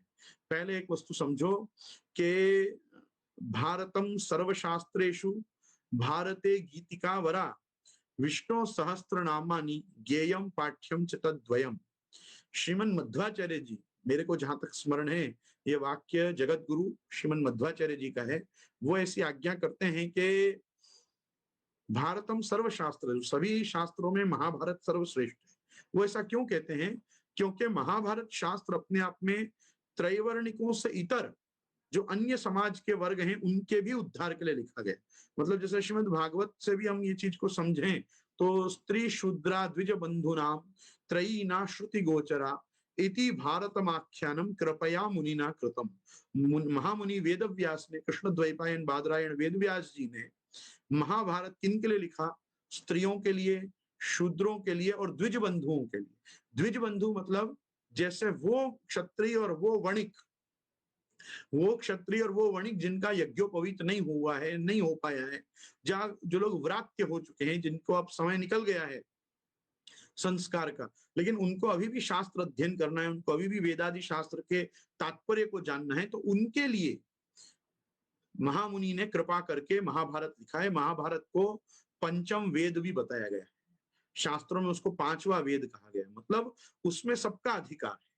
पहले एक वस्तु समझो कि भारतम सर्वशास्त्रेषु भारते गीतिका वरा विष्णु सहस्त्र नामानि ज्ञेयम पाठ्यम च तद्वयम। श्रीमन मध्वाचार्य जी, मेरे को जहां तक स्मरण है, ये वाक्य जगत गुरु श्रीमन मध्वाचार्य जी का है। वो ऐसी आज्ञा करते हैं कि भारतम सर्वशास्त्र, सभी शास्त्रों में महाभारत सर्वश्रेष्ठ है। वो ऐसा क्यों कहते हैं? क्योंकि महाभारत शास्त्र अपने आप में त्रैवर्णिकों से इतर जो अन्य समाज के वर्ग हैं उनके भी उद्धार के लिए लिखा गया। मतलब जैसे श्रीमद् भागवत से भी हम ये चीज को समझें तो स्त्री शूद्रा द्विज बंधुनाम त्रयी ना श्रुति गोचरा इति भारतमाख्यानम कृपया मुनिना कृतम। महामुनि वेद व्यास ने, कृष्ण द्वैपायन बादरायण वेद व्यास जी ने महाभारत किन के लिए लिखा? स्त्रियों के लिए, शूद्रों के लिए और द्विज बंधुओं के लिए। द्विज बंधु मतलब जैसे वो क्षत्रिय और वो वणिक, वो क्षत्रिय और वो वणिक जिनका यज्ञोपवीत नहीं हुआ है, नहीं हो पाया है, जहाँ जो लोग व्रात्य हो चुके हैं, जिनको अब समय निकल गया है संस्कार का, लेकिन उनको अभी भी शास्त्र अध्ययन करना है, उनको अभी भी वेदादि शास्त्र के तात्पर्य को जानना है, तो उनके लिए महामुनि ने कृपा करके महाभारत लिखा है। महाभारत को पंचम वेद भी बताया गया है, शास्त्रों में उसको पांचवा वेद कहा गया है। मतलब उसमें सबका अधिकार है।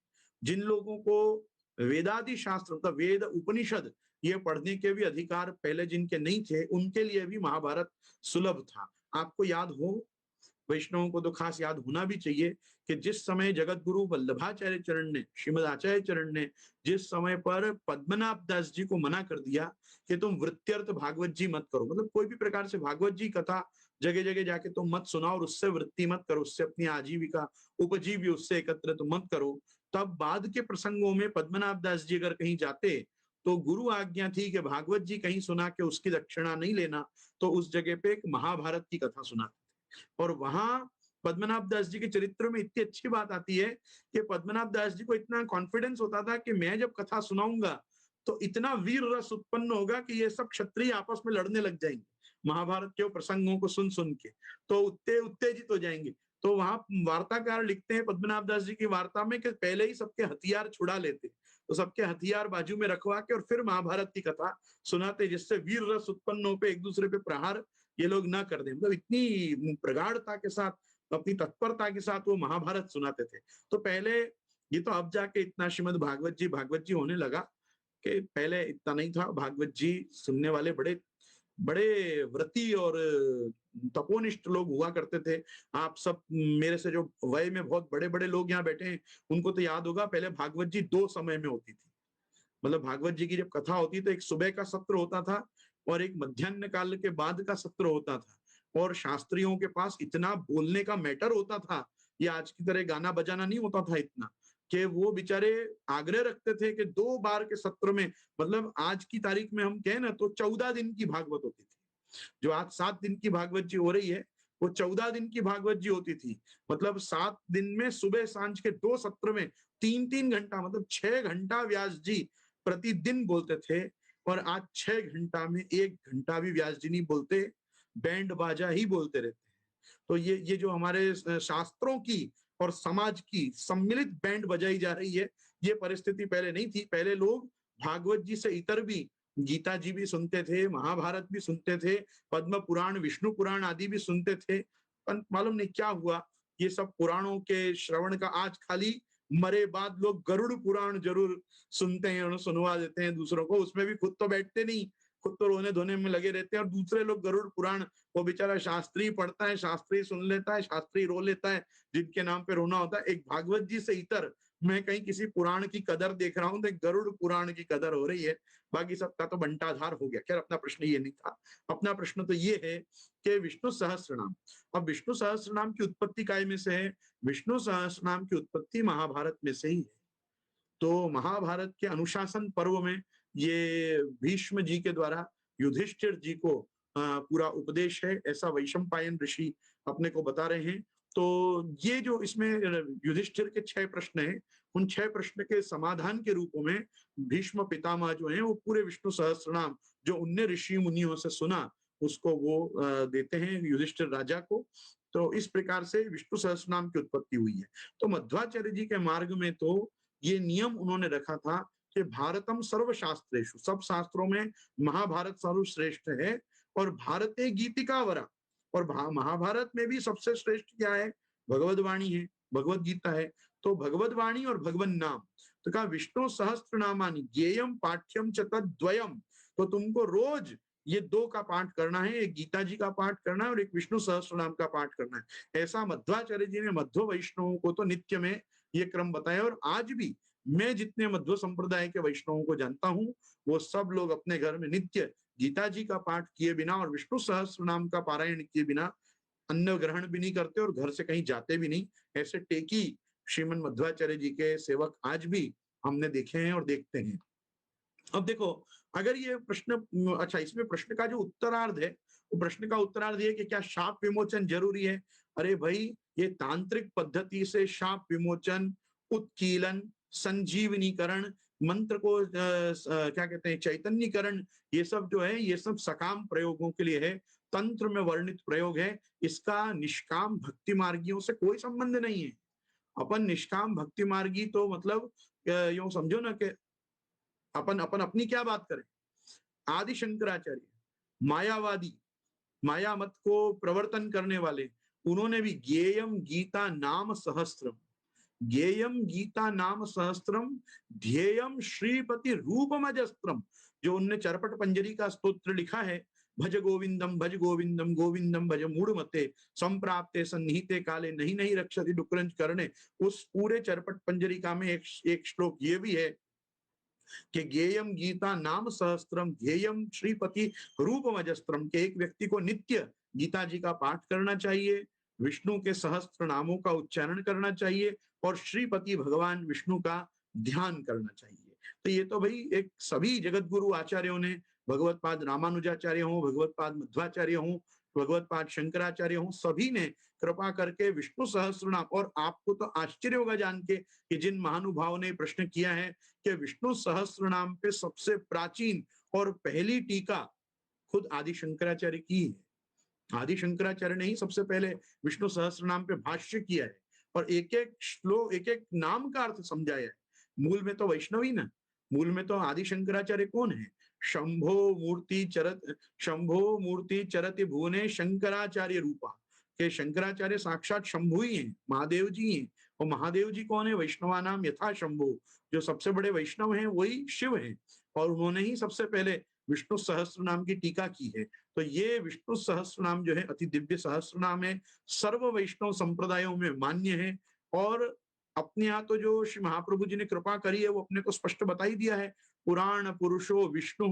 जिन लोगों को वेदादि शास्त्र मतलब वेद उपनिषद ये पढ़ने के भी अधिकार पहले जिनके नहीं थे, उनके लिए भी महाभारत सुलभ था। आपको याद हो, वैष्णवों को तो खास याद होना भी चाहिए कि जिस समय जगत गुरु वल्लभाचार्य चरण ने, श्रीमद आचार्य चरण ने जिस समय पर पद्मनाभ दास जी को मना कर दिया कि तुम वृत्त्यर्थ भागवत जी मत करो, मतलब कोई भी प्रकार से भागवत जी कथा जगह जगह जाके तुम मत सुनाओ और उससे वृत्ति मत करो, उससे अपनी आजीविका उपजीवी उससे एकत्र तो मत करो। तब बाद के प्रसंगों में पद्मनाभ दास जी अगर कहीं जाते तो गुरु आज्ञा थी कि भागवत जी कहीं सुना के उसकी दक्षिणा नहीं लेना, तो उस जगह पे एक महाभारत की कथा सुनाते। और वहां पद्मनाभ दास जी के चरित्र में इतनी अच्छी बात आती है कि पद्मनाभ दास जी को इतना कॉन्फिडेंस होता था कि मैं जब कथा सुनाऊंगा तो इतना वीर रस उत्पन्न होगा कि ये सब क्षत्रिय आपस में लड़ने लग जाएंगे, महाभारत के प्रसंगों को सुन सुन के तो उत्तेजित हो जाएंगे। तो वहां वार्ताकार लिखते हैं पद्मनाभ दास जी की वार्ता में कि पहले ही सबके हथियार छुड़ा लेते, तो सबके हथियार बाजू में रखवा के और फिर महाभारत की कथा सुनाते, जिससे वीर रस उत्पन्न हो पे एक दूसरे पे प्रहार ये लोग ना कर दें। मतलब इतनी प्रगाढ़ता के साथ, अपनी तत्परता के साथ वो महाभारत सुनाते थे। तो पहले ये तो अब जाके इतना श्रीमद भागवत जी होने लगा, कि पहले इतना नहीं था। भागवत जी सुनने वाले बड़े बड़े व्रती और तपोनिष्ठ लोग हुआ करते थे। आप सब मेरे से जो वय में बहुत बड़े बड़े लोग यहाँ बैठे हैं उनको तो याद होगा, पहले भागवत जी 2 समय में होती थी। मतलब भागवत जी की जब कथा होती तो एक सुबह का सत्र होता था और एक मध्याह्न काल के बाद का सत्र होता था। और शास्त्रियों के पास इतना बोलने का मैटर होता था, ये आज की तरह गाना बजाना नहीं होता था इतना, कि वो बेचारे आग्रह रखते थे कि 2 बार के सत्र में, मतलब आज की तारीख में हम कहें ना तो 14 दिन की भागवत होती थी। जो आज 7 दिन की भागवत जी हो रही है वो 14 दिन की भागवत जी होती थी। मतलब 7 दिन में सुबह सांझ के 2 सत्र में 3-3 घंटा, मतलब 6 घंटा व्यास जी प्रतिदिन बोलते थे। और आज 6 घंटा में 1 घंटा भी व्यास जी नहीं बोलते, बैंड बाजा ही बोलते रहते हैं। तो ये जो हमारे शास्त्रों की और समाज की सम्मिलित बैंड बजाई जा रही है, ये परिस्थिति पहले नहीं थी। पहले लोग भागवत जी से इतर भी गीता जी भी सुनते थे, महाभारत भी सुनते थे, पद्म पुराण, विष्णु पुराण आदि भी सुनते थे। पर मालूम नहीं क्या हुआ, ये सब पुराणों के श्रवण का आज खाली मरे बाद लोग गरुड़ पुराण जरूर सुनते हैं और सुनवा देते हैं दूसरों को, उसमें भी खुद तो बैठते नहीं, खुद तो रोने धोने में लगे रहते हैं और दूसरे लोग गरुड़ पुराण, वो बेचारा शास्त्री पढ़ता है, शास्त्री सुन लेता है, शास्त्री रो लेता है, जिनके नाम पे रोना होता है। एक भागवत जी से इतर मैं कहीं किसी पुराण की कदर देख रहा हूं तो एक गरुड़ पुराण की कदर हो रही है, बाकी सबका तो बंटाधार हो गया। खैर, अपना प्रश्न ये नहीं था। अपना प्रश्न तो ये है कि विष्णु सहस्त्रनाम, अब विष्णु सहस्त्रनाम की उत्पत्ति काय में से है? विष्णु सहस्त्रनाम की उत्पत्ति महाभारत में से ही है। तो महाभारत के अनुशासन पर्व में ये भीष्म जी के द्वारा युधिष्ठिर जी को पूरा उपदेश है, ऐसा वैशंपायन ऋषि अपने को बता रहे हैं। तो ये जो इसमें युधिष्ठिर के 6 प्रश्न हैं, उन 6 प्रश्न के समाधान के रूप में भीष्म पितामह जो हैं वो पूरे विष्णु सहस्त्रनाम जो उनने ऋषि मुनियों से सुना उसको वो देते हैं युधिष्ठिर राजा को। तो इस प्रकार से विष्णु सहस्त्रनाम की उत्पत्ति हुई है। तो मध्वाचार्य जी के मार्ग में तो ये नियम उन्होंने रखा था कि भारतम सर्वशास्त्रेषु, सब शास्त्रों में महाभारत सर्वश्रेष्ठ है और भारते गीतिका वरा, और महाभारत में भी सबसे श्रेष्ठ क्या है? भगवद वाणी है, भगवद गीता है। तो भगवद वाणी और भगवन नाम, तो कहा विष्णु सहस्त्र नामानि ज्ञेयम पाठ्यम च तद्वयम, तो तुमको रोज ये 2 का पाठ करना है, एक गीता जी का पाठ करना है और एक विष्णु सहस्त्र नाम का पाठ करना है। ऐसा मध्वाचार्य जी ने मध्व वैष्णवों को तो नित्य में ये क्रम बताया, और आज भी मैं जितने मध्व संप्रदाय के वैष्णवों को जानता हूं वो सब लोग अपने घर में नित्य गीता जी का पाठ किए बिना और विष्णु सहस्त्र नाम का पारायण किए बिना अन्न ग्रहण भी नहीं करते और घर से कहीं जाते भी नहीं। ऐसे टेकी श्रीमन मध्वाचार्य जी के सेवक आज भी हमने देखे हैं और देखते हैं। अब देखो, अगर ये प्रश्न, अच्छा, इसमें प्रश्न का जो उत्तरार्ध है, वो प्रश्न का उत्तरार्ध ये कि क्या शाप विमोचन जरूरी है? अरे भाई, ये तांत्रिक पद्धति से शाप विमोचन, उत्कीलन, संजीवनीकरण, मंत्र को क्या कहते हैं, चैतन्यकरण, ये सब जो है ये सब सकाम प्रयोगों के लिए है, तंत्र में वर्णित प्रयोग है। इसका निष्काम भक्ति मार्गियों से कोई संबंध नहीं है। अपन निष्काम भक्ति मार्गी तो मतलब यूं समझो ना कि अपन अपन अपनी क्या बात करें। आदि शंकराचार्य मायावादी, माया मत को प्रवर्तन करने वाले, उन्होंने भी ज्ञेयम गीता नाम सहस्त्रम, ज्ञेयम गीता नाम सहस्त्रम, ध्येयम श्रीपति रूपमजस्त्रम, जो उनने चरपट पंजरी का स्तोत्र लिखा है, भज गोविंदम भज गोविंदम गोविंदम भज मूढ़मते संप्राप्ते सन्निहिते काले नहीं नहीं रक्षति डुक्रंज करने, उस पूरे चरपट पंजरिका में एक श्लोक ये भी है कि ज्ञेयम गीता नाम सहस्त्रम ध्येयम श्रीपति रूपमजस्त्रम, के एक व्यक्ति को नित्य गीता जी का पाठ करना चाहिए, विष्णु के सहस्त्र नामों का उच्चारण करना चाहिए और श्रीपति भगवान विष्णु का ध्यान करना चाहिए। तो ये तो भाई एक सभी जगत गुरु आचार्यों ने, भगवत पाद रामानुजाचार्य हो, भगवत पाद मध्वाचार्य हो, भगवत पाद शंकराचार्य हो, सभी ने कृपा करके विष्णु सहस्त्रनाम, और आपको तो आश्चर्य होगा जान के कि जिन महानुभावों ने प्रश्न किया है कि विष्णु सहस्त्र नाम पे सबसे प्राचीन और पहली टीका खुद आदि शंकराचार्य की है। आदि शंकराचार्य ने ही सबसे पहले विष्णु सहस्त्र नाम पे भाष्य किया है और एक एक श्लोक, एक एक नाम का अर्थ समझाया है। मूल में तो वैष्णवी ना, मूल में तो आदि शंकराचार्य कौन है? शंभो मूर्ति चरति भुवने शंकराचार्य रूपा, के शंकराचार्य साक्षात शंभु ही हैं, महादेव जी हैं। और महादेव जी कौन है? वैष्णवा नाम यथा शंभु, जो सबसे बड़े वैष्णव हैं वही शिव हैं, और उन्होंने ही सबसे पहले विष्णु सहस्त्र नाम की टीका की है। तो ये विष्णु सहस्त्र नाम जो है अति दिव्य सहस्त्र नाम है, सर्व वैष्णव संप्रदायों में मान्य है। और अपने यहाँ तो जो श्री महाप्रभु जी ने कृपा करी है वो अपने को स्पष्ट बता ही दिया है, पुराण पुरुषो विष्णु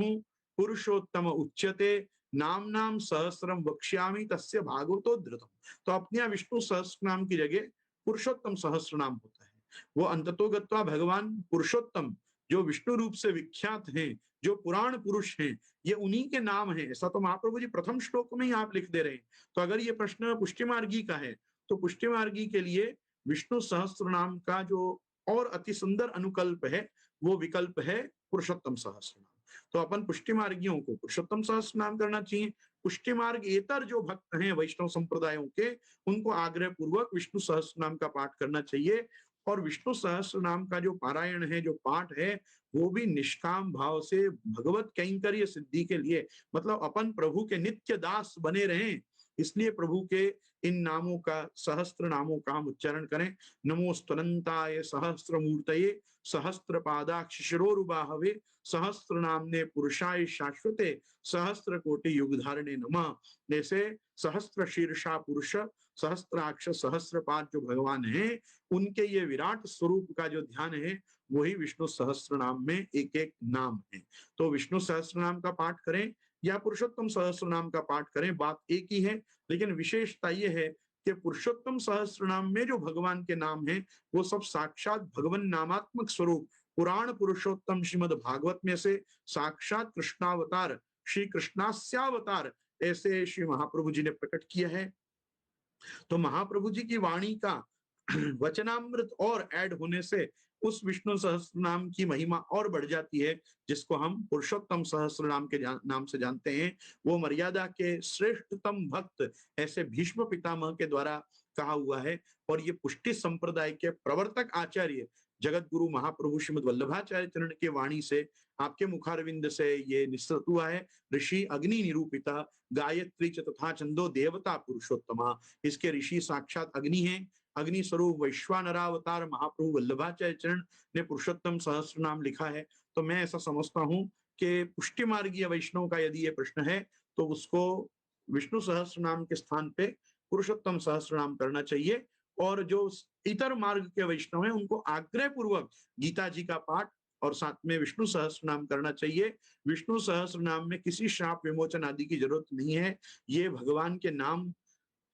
पुरुषोत्तम उच्यते नाम नाम सहस्रम वक्ष्यामि तस्य भागवतो धृतम। तो अपने यहाँ विष्णु सहस्त्र नाम की जगह पुरुषोत्तम सहस्त्र नाम होता है। वो अंततोगत्वा भगवान पुरुषोत्तम जो विष्णु रूप से विख्यात हैं, जो पुराण पुरुष हैं, ये उन्हीं के नाम है। ऐसा तो महाप्रभु जी प्रथम श्लोक में ही आप लिख दे रहे हैं। तो अगर ये प्रश्न पुष्टि मार्गी का है तो पुष्टि मार्गी के लिए विष्णु सहस्त्र नाम का जो और अति सुंदर अनुकल्प है वो विकल्प है पुरुषोत्तम सहस्त्र नाम। तो अपन पुष्टि मार्गियों को पुरुषोत्तम सहस्त्र नाम करना चाहिए। पुष्टि मार्ग एतर जो भक्त हैं वैष्णव संप्रदायों के, उनको आग्रह पूर्वक विष्णु सहस्त्र नाम का पाठ करना चाहिए। और विष्णु सहस्त्र नाम का जो पारायण है, जो पाठ है, वो भी निष्काम भाव से भगवत कैंकर्य सिद्धि के लिए, मतलब अपन प्रभु के नित्य दास बने रहें, इसलिए प्रभु के इन नामों का, सहस्त्र नामों का हम उच्चारण करें। नमोस्तुनंताय सहस्त्र मूर्तये सहस्त्र पादाक्ष शिरोरुबाहवे सहस्त्र नामने पुरुषाय शाश्वते सहस्त्र कोटि युग धारणे नमः। जैसे सहस्त्र शीर्षा पुरुष, सहस्त्राक्ष, सहस्त्रपाद जो भगवान है, उनके ये विराट स्वरूप का जो ध्यान है वही विष्णु सहस्त्र नाम में एक एक नाम है। तो विष्णु सहस्त्र नाम का पाठ करें या पुरुषोत्तम सहस्त्र नाम का पाठ करें, बात एक ही है, लेकिन विशेषता ये है कि पुरुषोत्तम सहस्त्र नाम में जो भगवान के नाम है वो सब साक्षात भगवान नामात्मक स्वरूप पुराण पुरुषोत्तम श्रीमद् भागवत में से साक्षात कृष्णावतार, श्री कृष्णास्यावतार ऐसे श्री महाप्रभु जी ने प्रकट किया है। तो महाप्रभु जी की वाणी का वचनामृत और ऐड होने से उस विष्णु सहस्त्र नाम की महिमा और बढ़ जाती है, जिसको हम पुरुषोत्तम सहस्त्र नाम के नाम से जानते हैं। वो मर्यादा के श्रेष्ठतम भक्त ऐसे भीष्म पितामह के द्वारा कहा हुआ है। और ये पुष्टि संप्रदाय के प्रवर्तक आचार्य जगत गुरु महाप्रभु श्रीमद् वल्लभाचार्य चरण के वाणी से, आपके मुखारविंद से ये निश्चित हुआ है। ऋषि अग्नि निरूपिता गायत्री च तथा छंदो देवता पुरुषोत्तमा। इसके ऋषि साक्षात अग्नि हैं। अग्नि स्वरूप वैश्वानरावतार महाप्रभु वल्लभाचार्य चरण ने पुरुषोत्तम सहस्त्र नाम लिखा है। तो मैं ऐसा समझता हूं कि पुष्टि मार्गीय वैष्णव का यदि ये प्रश्न है तो उसको विष्णु सहस्त्र नाम के स्थान पे पुरुषोत्तम सहस्त्र नाम करना चाहिए। और जो इतर मार्ग के वैष्णव हैं उनको आग्रह पूर्वक गीता जी का पाठ और साथ में विष्णु सहस्त्र नाम करना चाहिए। विष्णु सहस्त्र नाम में किसी श्राप विमोचन आदि की जरूरत नहीं है। ये भगवान के नाम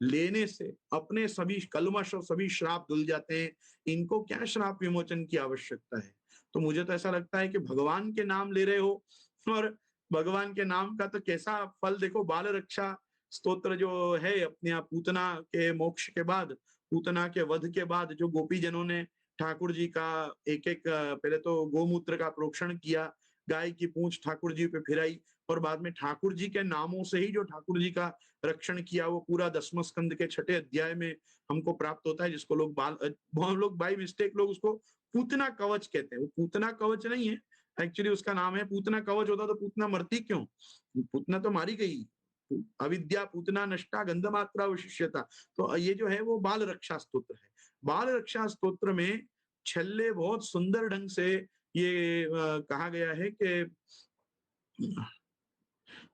लेने से अपने सभी कलमश और सभी श्राप धुल जाते हैं। इनको क्या श्राप विमोचन की आवश्यकता है? तो मुझे तो ऐसा लगता है कि भगवान के नाम ले रहे हो और भगवान के नाम का तो कैसा फल देखो। बाल रक्षा स्तोत्र जो है अपने आप, पूतना के मोक्ष के बाद, पूतना के वध के बाद जो गोपी जनों ने ठाकुर जी का एक एक पहले तो गोमूत्र का प्रोक्षण किया, गाय की पूंछ ठाकुर जी पे फिराई और बाद में ठाकुर जी के नामों से ही जो ठाकुर जी का रक्षण किया, वो पूरा 10वें स्कंद के 6ठे अध्याय में हमको प्राप्त होता है, जिसको लोग बहुत लोग बाय मिस्टेक लोग उसको पूतना कवच कहते हैं। वो पूतना कवच नहीं है, एक्चुअली उसका नाम है पूतना कवच। होता तो पूतना मरती क्यों? पूतना तो मारी गई। अविद्या पूतना नष्टा गंधमात्रा विशिष्यता। तो ये जो है वो बाल रक्षा स्तोत्र है। बाल रक्षा स्तोत्र में छल्ले बहुत सुंदर ढंग से ये कहा गया है कि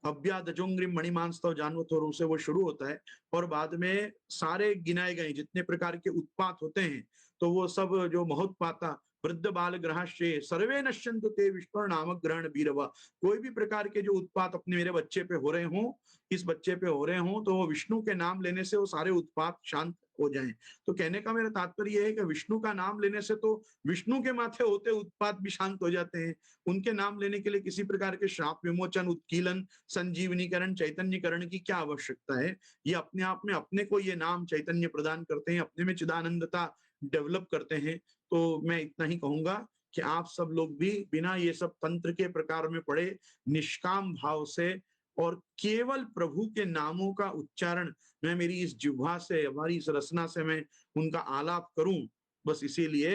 अव्यादजोंग्रिम मणिमांस्तव जानवथोरों से वो शुरू होता है और बाद में सारे गिनाए गए जितने प्रकार के उत्पात होते हैं, तो वो सब जो महोत्पाता वृद्ध बाल ग्रहाश्रय सर्वे नश्यन्तु ते विष्णु नामक ग्रहण बीरवा। कोई भी प्रकार के जो उत्पात अपने मेरे बच्चे पे हो रहे हों, इस बच्चे पे हो रहे हों, तो वो विष्णु के नाम लेने से वो सारे उत्पात शांत हो जाएं। तो कहने का मेरा तात्पर्य यह है कि विष्णु का नाम लेने से तो विष्णु के माथे होते उत्पात भी शांत हो जाते हैं। उनके नाम लेने के लिए किसी प्रकार के श्राप विमोचन, उत्कीलन, संजीवनीकरण, चैतन्यकरण की क्या आवश्यकता है? ये अपने आप में अपने को ये नाम चैतन्य प्रदान करते हैं, अपने में चिदानंदता डेवलप करते हैं। तो मैं इतना ही कहूंगा कि आप सब लोग भी बिना ये सब तंत्र के प्रकार में पढ़े निष्काम भाव से और केवल प्रभु के नामों का उच्चारण मैं मेरी इस जिह्वा से, हमारी इस रसना से मैं उनका आलाप करूं, बस इसीलिए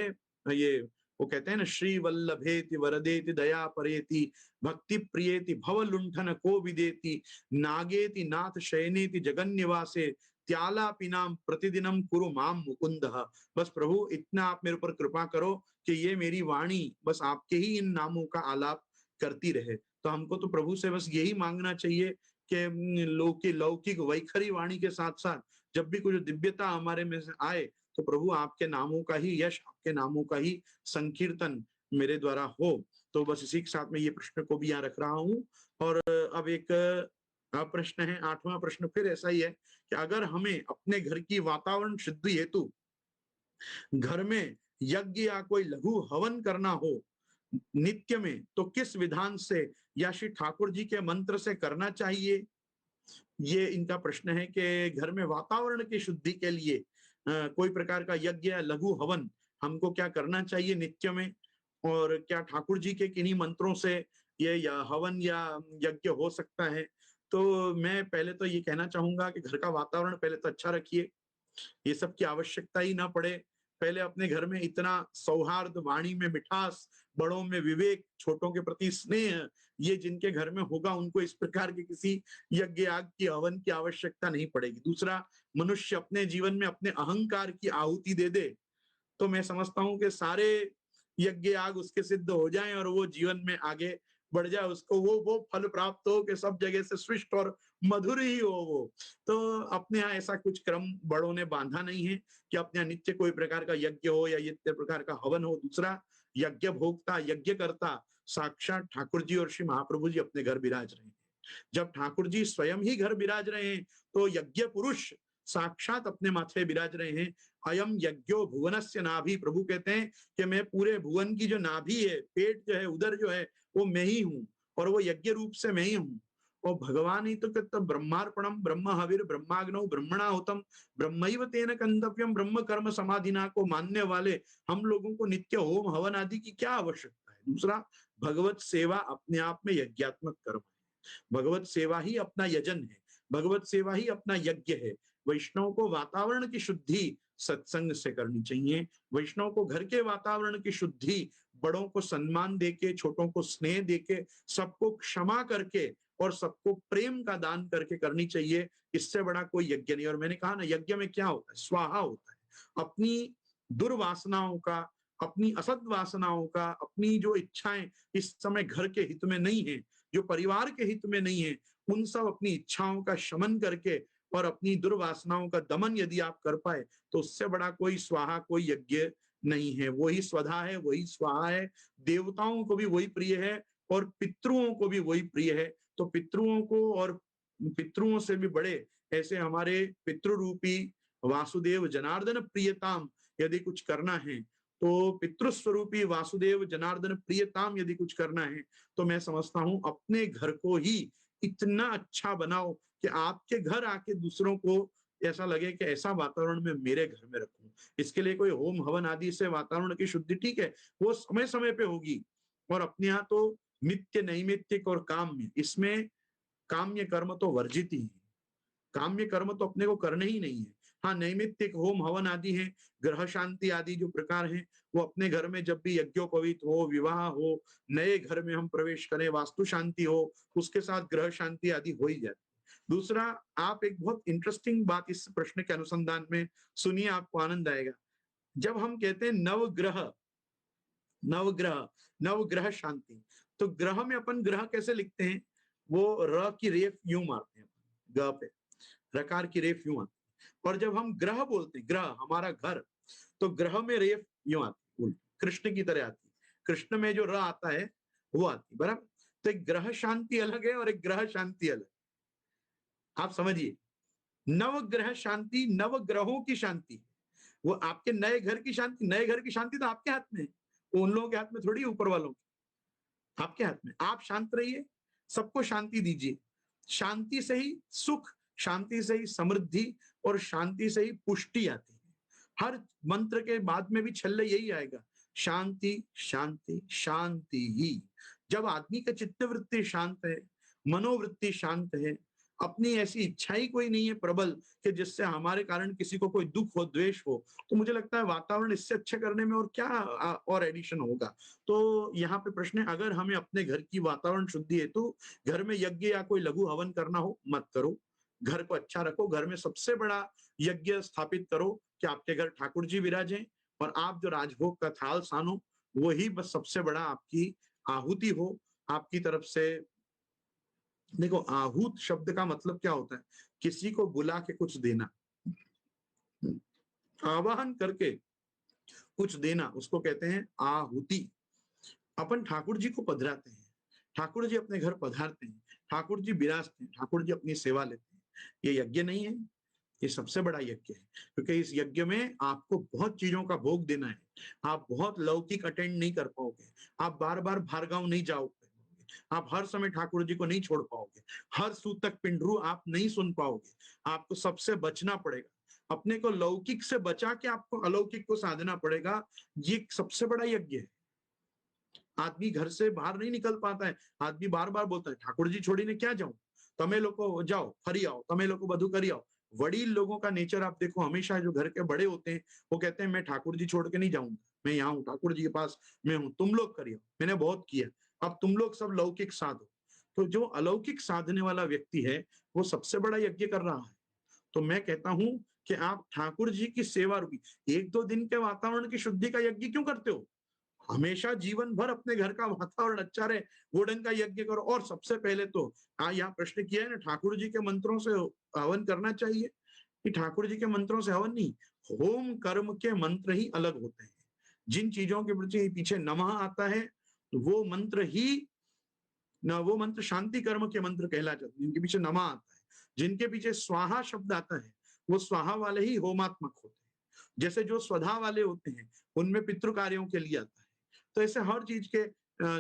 ये वो कहते हैं ना, श्री वल्लभेति वरदेति दया परेति भक्ति प्रियेति भव लुंठन को विदेति नागेति नाथ शयनेति जगन्निवासे त्यालापि नाम प्रतिदिनम कुरु माम मुकुंद। बस प्रभु इतना आप मेरे ऊपर कृपा करो कि ये मेरी वाणी बस आपके ही इन नामों का आलाप करती रहे। तो हमको तो प्रभु से बस यही मांगना चाहिए कि लौकिक वैखरी वाणी के साथ साथ जब भी कुछ दिव्यता हमारे में से आए तो प्रभु आपके नामों का ही यश, आपके नामों का ही संकीर्तन मेरे द्वारा हो। तो बस इसी के साथ में ये प्रश्न को भी यहाँ रख रहा हूँ। और अब एक प्रश्न है, 8वां प्रश्न फिर ऐसा ही है कि अगर हमें अपने घर की वातावरण शुद्धि हेतु घर में यज्ञ या कोई लघु हवन करना हो नित्य में, तो किस विधान से या श्री ठाकुर जी के मंत्र से करना चाहिए? ये इनका प्रश्न है कि घर में वातावरण की शुद्धि के लिए कोई प्रकार का यज्ञ या लघु हवन हमको क्या करना चाहिए नित्य में, और क्या ठाकुर जी के किन्हीं मंत्रों से ये या हवन या यज्ञ हो सकता है? तो मैं पहले तो ये कहना चाहूंगा कि घर का वातावरण पहले तो अच्छा रखिए, ये सब की आवश्यकता ही ना पड़े पहले अपने घर में इतना सौहार्द, वाणी में मिठास, बड़ों में विवेक, छोटों के प्रति स्नेह, ये जिनके घर में होगा उनको इस प्रकार के किसी यज्ञ याग की हवन की आवश्यकता नहीं पड़ेगी। दूसरा, मनुष्य अपने जीवन में अपने अहंकार की आहुति दे दे तो मैं समझता हूं कि सारे यज्ञ याग उसके सिद्ध हो जाएं और वो जीवन में आगे बढ़ जाए, उसको वो फल प्राप्त हो कि सब जगह से स्विष्ट और मधुर ही हो वो। तो अपने यहाँ ऐसा कुछ क्रम बड़ों ने बांधा नहीं है कि अपने यहाँ नित्य कोई प्रकार का यज्ञ हो या नित्य प्रकार का हवन हो। दूसरा, यज्ञ भोक्ता, यज्ञ करता साक्षात ठाकुर जी और श्री महाप्रभु जी अपने घर विराज रहे हैं। जब ठाकुर जी स्वयं ही घर विराज रहे हैं तो यज्ञ पुरुष साक्षात अपने माथे विराज रहे हैं। अयम यज्ञो भुवनस्य नाभि, प्रभु कहते हैं कि मैं पूरे भुवन की जो नाभि है, पेट जो है, उदर जो है, वो मैं ही हूं और वो यज्ञ रूप से मैं ही हूं। और भगवान ही तो कहते ब्रह्मार्पणम ब्रह्म हविर ब्रह्माग्नौ ब्रह्मणाहुतम ब्रह्मैव तेन कंतव्यम, ब्रह्म कर्म समाधिना को मानने वाले हम लोगों को नित्य होम हवन आदि की क्या आवश्यकता है। दूसरा, भगवत सेवा अपने आप में यज्ञात्मक कर्म है। भगवत सेवा ही अपना यजन है, भगवत सेवा ही अपना यज्ञ है। वैष्णव को वातावरण की शुद्धि सत्संग से करनी चाहिए। वैष्णव को घर के वातावरण की शुद्धि बड़ों को सम्मान देके, छोटों को स्नेह देके, सबको क्षमा करके और सबको प्रेम का दान करके करनी चाहिए। इससे बड़ा कोई यज्ञ नहीं। और मैंने कहा ना, यज्ञ में क्या होता है, स्वाहा होता है। अपनी दुर्वासनाओं का, अपनी असद वासनाओं का, अपनी जो इच्छाएं इस समय घर के हित में नहीं है, जो परिवार के हित में नहीं है, उन सब अपनी इच्छाओं का शमन करके और अपनी दुर्वासनाओं का दमन यदि आप कर पाए तो उससे बड़ा कोई स्वाहा, कोई यज्ञ नहीं है। वही स्वधा है, वही स्वाहा है। देवताओं को भी वही प्रिय है और पितृओं को भी वही प्रिय है। तो पितृओं को और पितृओं से भी बड़े ऐसे हमारे पितृरूपी वासुदेव जनार्दन प्रियताम यदि कुछ करना है, तो पितृस्वरूपी वासुदेव जनार्दन प्रियताम यदि कुछ करना है तो मैं समझता हूं अपने घर को ही इतना अच्छा बनाओ कि आपके घर आके दूसरों को ऐसा लगे कि ऐसा वातावरण में मेरे घर में रखूं। इसके लिए कोई होम हवन आदि से वातावरण की शुद्धि ठीक है, वो समय समय पे होगी। और अपने यहाँ तो नित्य, नैमित्तिक और काम्य, इसमें काम्य कर्म तो वर्जित ही है। काम्य कर्म तो अपने को करने ही नहीं है। हाँ, नैमित्तिक होम हवन आदि है, ग्रह शांति आदि जो प्रकार है, वो अपने घर में जब भी यज्ञोपवीत हो, विवाह हो, नए घर में हम प्रवेश करें, वास्तु शांति हो, उसके साथ ग्रह शांति आदि हो ही जाती है। दूसरा, आप एक बहुत इंटरेस्टिंग बात इस प्रश्न के अनुसंधान में सुनिए, आपको आनंद आएगा। जब हम कहते हैं नवग्रह, नवग्रह, नवग्रह शांति, तो ग्रह में अपन ग्रह कैसे लिखते हैं, वो र की रेफ यूं मारते हैं, ग पे रकार की रेफ यूं आती है। और जब हम ग्रह बोलते हैं, ग्रह हमारा घर, तो ग्रह में रेफ यूं आती है, उल्टी कृष्ण की तरह आती है। कृष्ण में जो र आता है वो आती है, बराबर। तो एक ग्रह शांति अलग है और एक ग्रह शांति अलग। आप समझिए, नवग्रह शांति नव ग्रहों की शांति, वो आपके नए घर की शांति। नए घर की शांति तो आपके हाथ में है, वो उन लोगों के हाथ में थोड़ी, ऊपर वालों के, आपके हाथ में। आप शांत रहिए, सबको शांति दीजिए। शांति से ही सुख, शांति से ही समृद्धि और शांति से ही पुष्टि आती है। हर मंत्र के बाद में भी छल्ले यही आएगा, शांति शांति शांति ही। जब आदमी का चित्त वृत्ति शांत है, मनोवृत्ति शांत है, अपनी ऐसी इच्छा ही कोई नहीं है प्रबल कि जिससे हमारे कारण किसी को कोई दुख हो, द्वेष हो, तो मुझे लगता है वातावरण इससे अच्छे करने में और क्या और एडिशन होगा। तो यहाँ पे प्रश्न है, अगर हमें अपने घर की वातावरण शुद्धि हेतु घर में यज्ञ या कोई लघु हवन करना हो, मत करो। घर को अच्छा रखो, घर में सबसे बड़ा यज्ञ स्थापित करो कि आपके घर ठाकुर जी विराजें और आप जो राजभोग का थाल सानो, वही बस सबसे बड़ा आपकी आहुति हो आपकी तरफ से। देखो, आहूत शब्द का मतलब क्या होता है, किसी को बुला के कुछ देना, आवाहन करके कुछ देना, उसको कहते हैं आहुति। अपन ठाकुर जी को पधराते हैं, ठाकुर जी अपने घर पधारते हैं, ठाकुर जी विराजते हैं, ठाकुर जी अपनी सेवा लेते हैं। ये यज्ञ नहीं है, ये सबसे बड़ा यज्ञ है, क्योंकि इस यज्ञ में आपको बहुत चीजों का भोग देना है। आप बहुत लौकिक अटेंड नहीं कर पाओगे, आप बार बार भार्गव नहीं जाओगे, आप हर समय ठाकुर जी को नहीं छोड़ पाओगे, हर सूतक पिंडरू आप नहीं सुन पाओगे, आपको सबसे बचना पड़ेगा। अपने को लौकिक से बचा के आपको अलौकिक को साधना पड़ेगा। ये सबसे बड़ा यज्ञ है। आदमी घर से बाहर नहीं निकल पाता है, आदमी बार बार बोलता है ठाकुर जी छोड़ीने क्या जाऊं, तमे लोग जाओ फरी आओ, तमे लोग बधु करी आओ। वडील लोगों का नेचर आप देखो, हमेशा जो घर के बड़े होते हैं वो कहते हैं मैं ठाकुर जी छोड़ के नहीं जाऊंगा, मैं यहाँ हूँ, ठाकुर जी के पास मैं हूँ, तुम लोग करियो, मैंने बहुत किया, अब तुम लोग सब लौकिक साधो। तो जो अलौकिक साधने वाला व्यक्ति है वो सबसे बड़ा यज्ञ कर रहा है। तो मैं कहता हूं कि आप ठाकुर जी की सेवा रूपी 1-2 दिन के वातावरण की शुद्धि का यज्ञ क्यों करते हो? हमेशा जीवन भर अपने घर का वातावरण अच्छा रहे वो ढंग का यज्ञ करो। और सबसे पहले तो यहाँ प्रश्न किया है ना, ठाकुर जी के मंत्रों से हवन करना चाहिए कि ठाकुर जी के मंत्रों से हवन नहीं, होम कर्म के मंत्र ही अलग होते हैं। जिन चीजों के प्रति पीछे नमः आता है वो मंत्र ही न, वो मंत्र शांति कर्म के मंत्र कहलाते हैं, जिनके पीछे नमा आता है। जिनके पीछे स्वाहा शब्द आता है वो स्वाहा वाले ही होमात्मक होते हैं। जैसे जो स्वधा वाले होते हैं उनमें पितृ कार्यों के लिए आता है। तो ऐसे हर चीज के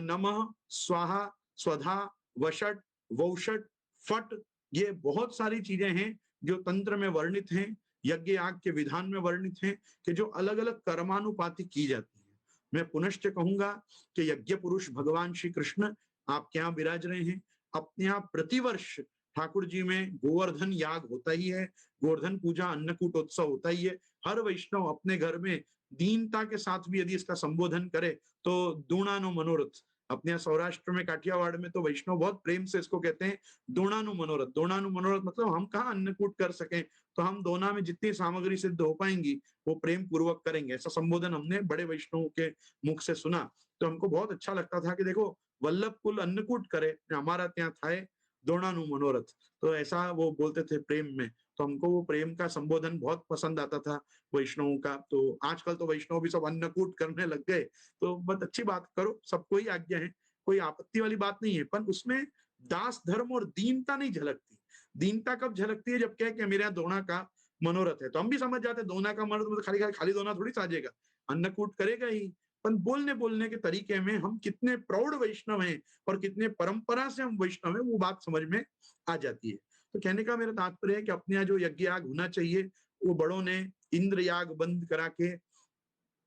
नमः, स्वाहा, स्वधा, वषट, वौषट, फट, ये बहुत सारी चीजें हैं जो तंत्र में वर्णित हैं, यज्ञ याग के विधान में वर्णित हैं, कि जो अलग अलग कर्मानुपाति की जाती है। मैं पुनश्च कहूंगा कि यज्ञ पुरुष भगवान श्री कृष्ण आपके यहाँ विराज रहे हैं। अपने यहाँ प्रतिवर्ष ठाकुर जी में गोवर्धन याग होता ही है, गोवर्धन पूजा, अन्नकूटोत्सव होता ही है। हर वैष्णव अपने घर में दीनता के साथ भी यदि इसका संबोधन करे तो दूणानु मनोरथ, अपने यहाँ सौराष्ट्र में काठियावाड़ में तो वैष्णव बहुत प्रेम से इसको कहते हैं दोणानु मनोरथ। दोणानु मनोरथ मतलब हम कहाँ अन्नकूट कर सकें, तो हम दोना में जितनी सामग्री सिद्ध हो पाएंगी वो प्रेम पूर्वक करेंगे। ऐसा संबोधन हमने बड़े वैष्णवों के मुख से सुना, तो हमको बहुत अच्छा लगता था कि देखो वल्लभ कुल अन्नकूट करे, हमारा ત્યાં થાય दोणानु मनोरथ। तो ऐसा वो बोलते थे प्रेम में, तो हमको वो प्रेम का संबोधन बहुत पसंद आता था वैष्णवों का। तो आजकल तो वैष्णव भी सब अन्नकूट करने लग गए, तो बहुत अच्छी बात, करो, सबको ही आज्ञा है, कोई आपत्ति वाली बात नहीं है, पर उसमें दास धर्म और दीनता नहीं झलकती। दीनता कब झलकती है, जब कहे कि मेरे यहाँ दोना का मनोरथ है, तो हम भी समझ जाते हैं दोना का मनोरथ मतलब खाली खाली खाली दोना थोड़ी साजेगा, अन्नकूट करेगा ही। पर बोलने बोलने के तरीके में हम कितने प्रौढ़ वैष्णव हैं और कितने परंपरा से हम वैष्णव हैं वो बात समझ में आ जाती है। तो कहने का मेरा तात्पर्य है कि अपने यहाँ जो यज्ञ याग होना चाहिए वो बड़ों ने इंद्र याग बंद करा के